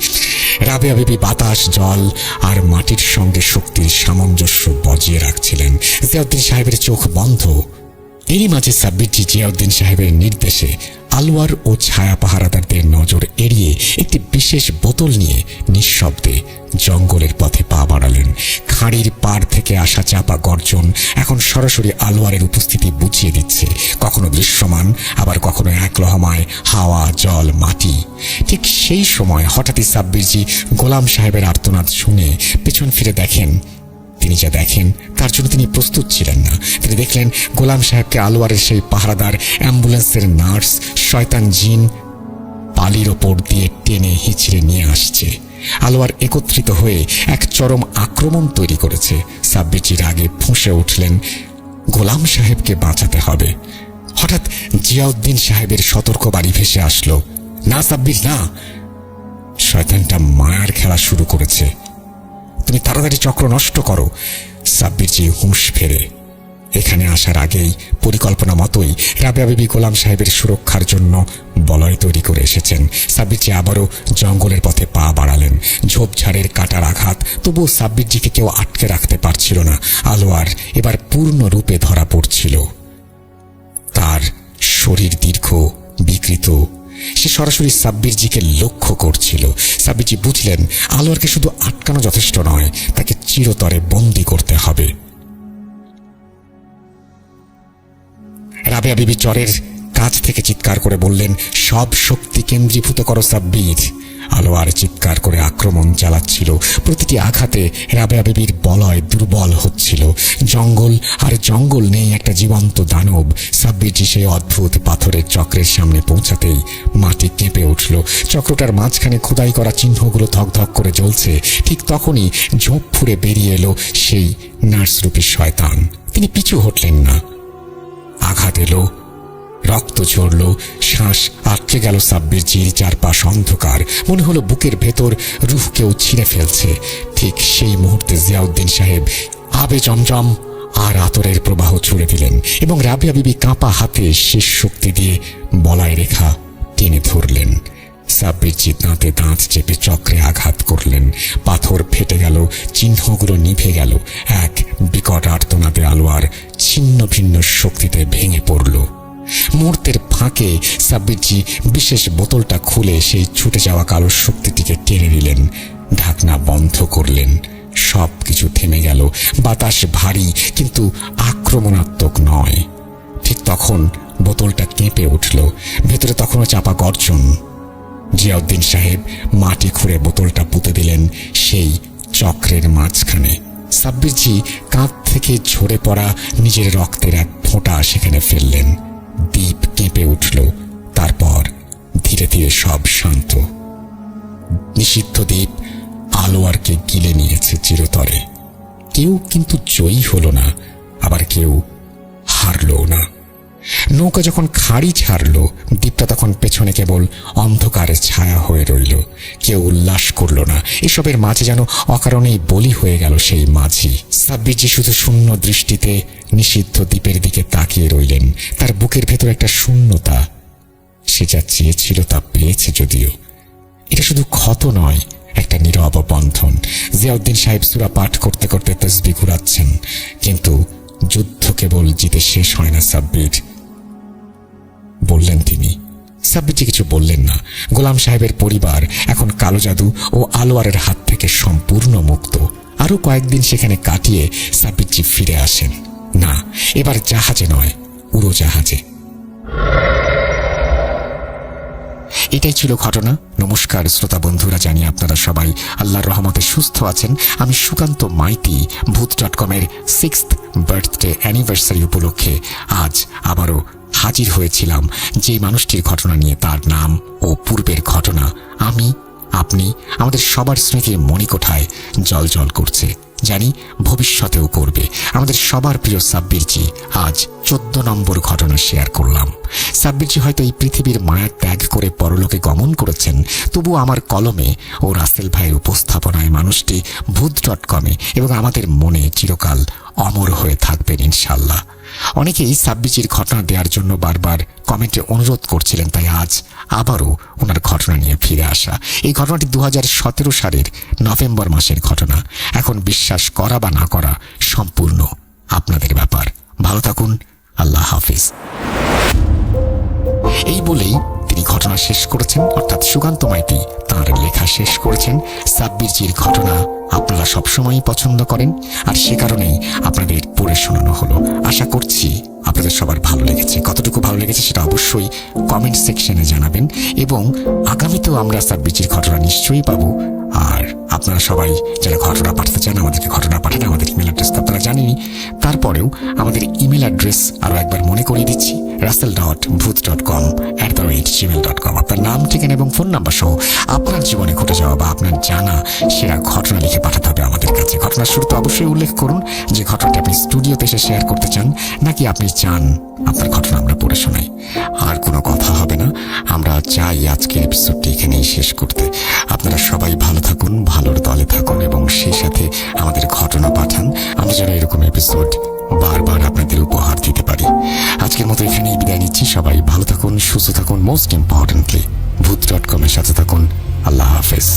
রাবেয়া বিবি বাতাস, জল আর মাটির সঙ্গে শক্তির সামঞ্জস্য বজিয়ে রাখছিলেন। জিয়াউদ্দিন সাহেবের চোখ বন্ধ। এরই মাঝে সাব্বিরজি জিয়াউদ্দিন সাহেবের নির্দেশে আলোয়ার ও ছায়া পাহারাদারদের নজর এড়িয়ে একটি বিশেষ বোতল নিয়ে নিঃশব্দে জঙ্গলের পথে পা বাড়ালেন। খাঁড়ির পাড় থেকে আসা চাপা গর্জন এখন সরাসরি আলোয়ারের উপস্থিতি বুঝিয়ে দিচ্ছে, কখনো দৃশ্যমান, আবার কখনো এক লহমায় হাওয়া, জল, মাটি। ঠিক সেই সময় হঠাৎই সাব্বিরজি গোলাম সাহেবের আর্তনাদ শুনে পেছন ফিরে দেখেন। তিনি যা দেখেন তার জন্য তিনি প্রস্তুত ছিলেন না। তিনি দেখলেন গোলাম সাহেবকে আলোয়ারের সেই পাহারাদার, অ্যাম্বুলেন্সের নার্স, শয়তান জিন পালির ওপর দিয়ে টেনে হিঁচড়ে নিয়ে আসছে। আলোয়ার একত্রিত হয়ে এক চরম আক্রমণ তৈরি করেছে। সাব্বিরজি রাগে ফুঁসে উঠলেন, গোলাম সাহেবকে বাঁচাতে হবে। হঠাৎ জিয়াউদ্দিন সাহেবের সতর্ক বাড়ি ভেসে আসলো, না সাব্বির না, শয়তানটা মায়ার খেলা শুরু করেছে, তুমি তাড়াতাড়ি চক্র নষ্ট করো। সাব্বিরজি হুঁশ ফেরে। এখানে আসার আগেই পরিকল্পনা মতোই রাবেয়া বিবি গোলাম সাহেবের সুরক্ষার জন্য বলয় তৈরি করে এসেছেন। সাব্বিরজি আবারও জঙ্গলের পথে পা বাড়ালেন। ঝোপঝাড়ের কাটার আঘাত, তবুও সাব্বিরজিকে কেউ আটকে রাখতে পারছিল না। আলোয়ার এবার পূর্ণ রূপে ধরা পড়ছিল। তার শরীর দীর্ঘ, বিকৃত। সে সরাসরি সাব্বিরজিকে লক্ষ্য করছিল। সাব্বিরজি বুঝলেন আলোয়ারকে শুধু আটকানো যথেষ্ট নয়, তাকে চিরতরে বন্দী করতে হবে। রাবেয়া বিবি জ্বরের কাছ থেকে চিৎকার করে বললেন, সব শক্তি কেন্দ্রীভূত করো সাব্বির। আলোয়ার চিৎকার করে আক্রমণ চালাচ্ছিল। প্রতিটি আঘাতে রাবেয়া বিবির বলয় দুর্বল হচ্ছিল। জঙ্গল আর জঙ্গল নেই একটা জীবন্ত দানব। সাব্বিরজি সেই অদ্ভুত পাথরের চক্রের সামনে পৌঁছাতেই মাটি কেঁপে উঠল। চক্রটার মাঝখানে খোদাই করা চিহ্নগুলো ধকধক করে জ্বলছে। ঠিক তখনই ঝোপ ফুঁড়ে বেরিয়ে এলো সেই নার্সরূপী শয়তান। তিনি পিছু হটলেন না। আঘাত এলো, রক্ত ঝরল, শ্বাস আটকে গেল সাব্বিরজির। চারপাশ অন্ধকার, মনে হলো বুকের ভেতর রুহ কেউ ছিঁড়ে ফেলছে। ঠিক সেই মুহূর্তে জিয়াউদ্দিন সাহেব আবে জমজম আর আতরের প্রবাহ ছুড়ে দিলেন এবং রাবেয়া বিবি কাঁপা হাতে শেষ শক্তি দিয়ে বলয় রেখা টেনে ধরলেন। সাব্বিরজি দাঁতে দাঁত চেপে চক্রে আঘাত করলেন। পাথর ফেটে গেল, চিহ্নগুলো নিভে গেল। এক বিকট আর্তনাদে আলোয়ার ছিন্ন ভিন্ন শক্তিতে ভেঙে পড়ল। মুহূর্তের ফাঁকে সাব্বিরজি বিশেষ বোতলটা খুলে সেই ছুটে যাওয়া কালো শক্তিটিকে টেনে নিলেন। ঢাকনা বন্ধ করলেন। সব কিছু থেমে গেল। বাতাস ভারী কিন্তু আক্রমণাত্মক নয়। ঠিক তখন বোতলটা কেঁপে উঠল। ভেতরে তখনও চাপা গর্জন। জিয়াউদ্দিন সাহেব মাটি খুঁড়ে বোতলটা পুঁতে দিলেন সেই চক্রের মাঝখানে। সাব্বিরজি কাঁধ থেকে ঝরে পড়া নিজের রক্তের এক ফোঁটা সেখানে ফেললেন। দ্বীপ কেঁপে উঠল। তারপর ধীরে ধীরে সব শান্ত। নিষিদ্ধ দ্বীপ আলোয়ারকে গিলে নিয়েছে চিরতরে। কেউ কিন্তু জয়ী হলো না, আবার কেউ হারলো না। নৌকা যখন খাড়ি ছাড়ল, দ্বীপটা তখন পেছনে কেবল অন্ধকারের ছায়া হয়ে রইল। কেউ উল্লাস করল না। এসবের মাঝে যেন অকারণেই বলি হয়ে গেল সেই মাঝি। সাব্বিরজি শুধু শূন্য দৃষ্টিতে নিষিদ্ধ দ্বীপের দিকে তাকিয়ে রইলেন। তার বুকের ভেতর একটা শূন্যতা। সে যা চেয়েছিল তা পেয়েছে, যদিও এটা শুধু ক্ষত নয়, একটা নীরব বন্ধন। জিয়াউদ্দিন সাহেব সূরা পাঠ করতে করতে তসবিহ ঘুরাচ্ছেন। কিন্তু যুদ্ধ কেবল জিতে শেষ হয় না সাব্বির, বললেন তিনি। সাব্বিরজি কিছু বললেন না। গোলাম সাহেবের পরিবার এখন কালো জাদু ও আলোয়ারের হাত থেকে সম্পূর্ণ মুক্ত। আরো কয়েকদিন সেখানে কাটিয়ে সাব্বিরজি ফিরে আসেন। না, এবার জাহাজে নয়, উড়োজাহাজে। এটাই ছিল ঘটনা। নমস্কার শ্রোতা বন্ধুরা, জানি আপনারা সবাই আল্লাহর রহমতে সুস্থ আছেন। আমি সুকান্ত মাইতি ভূত.com-এর 6th বার্থডে অ্যানিভার্সারি উপলক্ষে আজ আবারও হাজির হয়েছিলাম যে মানুষটির ঘটনা নিয়ে। তার নাম ও পূর্বের ঘটনা আমি, আপনি, আমাদের সবার স্মৃতির মণিকোঠায় জল করছে। জানি ভবিষ্যতেও করবে। আমাদের সবার প্রিয় সাব্বিরজি আজ 14 নম্বর ঘটনা শেয়ার করলাম। সাব্বিরজি হয়তো এই পৃথিবীর মায়া ত্যাগ করে পরলোকে গমন করেছেন, তবু আমার কলমে ও রাসেল ভাইয়ের উপস্থাপনায় মানুষটি ভূত.কমে এবং আমাদের মনে চিরকাল অমর হয়ে থাকবেন ইনশাল্লাহ। অনেকেই সাব্বিরজির ঘটনা দেওয়ার জন্য বারবার কমেন্টে অনুরোধ করছিলেন, তাই আজ আবারও ওনার ঘটনা নিয়ে ফিরে আসা। এই ঘটনাটি 2017 সালের নভেম্বর মাসের ঘটনা। এখন বিশ্বাস করা বা না করা সম্পূর্ণ আপনাদের ব্যাপার। ভালো থাকুন, আল্লাহ হাফিজ। এই বলেই তিনি ঘটনা শেষ করেছেন, অর্থাৎ সুকান্ত মাইতি তাঁর লেখা শেষ করেছেন। সাব্বিরজির ঘটনা আপনারা সবসময়ই পছন্দ করেন, আর সে কারণেই আপনাদের পড়ে শোনানো হলো। আশা করছি আপনাদের সবার ভালো লেগেছে। কতটুকু ভালো লেগেছে সেটা অবশ্যই কমেন্ট সেকশনে জানাবেন, এবং আগামীতেও আমরা সাব্বিরজির ঘটনা নিশ্চয়ই পাবো। আর আপনারা সবাই যারা ঘটনা পাঠাতে চান আমাদেরকে ঘটনা পাঠান। আমাদের ইমেল অ্যাড্রেস তো আপনারা জানেনই, তারপরেও আমাদের ইমেল অ্যাড্রেস আরও একবার মনে করিয়ে দিচ্ছি, russell.booth.com@gmail.com। আপনার নাম, ঠিকানা এবং ফোন নাম্বার সহ আপনার জীবনে ঘটে যাওয়া বা আপনার জানা সেরা ঘটনা লিখে পাঠাতে হবে আমাদের কাছে। ঘটনার শুরুতে অবশ্যই উল্লেখ করুন যে ঘটনাটি আপনি স্টুডিওতে এসে শেয়ার করতে চান, নাকি আপনি চান আপনার ঘটনা আমরা পড়ে শোনাই। আর কোনো কথা হবে না, আমরা চাই আজকের এপিসোডটি এখানেই শেষ করতে। আপনারা সবাই ভালো থাকুন, ভালোর দলে থাকুন, এবং সেই সাথে আমাদের ঘটনা পাঠান। আমরা যেন এরকম এপিসোড বারবার আপনাদের উপহার দিতে পারি। আজকের মতো এখানেই বিদায় নিচ্ছি। সবাই ভালো থাকুন, সুস্থ থাকুন, মোস্ট ইম্পর্টেন্টলি ভূত.com এর সাথে থাকুন। আল্লাহ হাফেজ।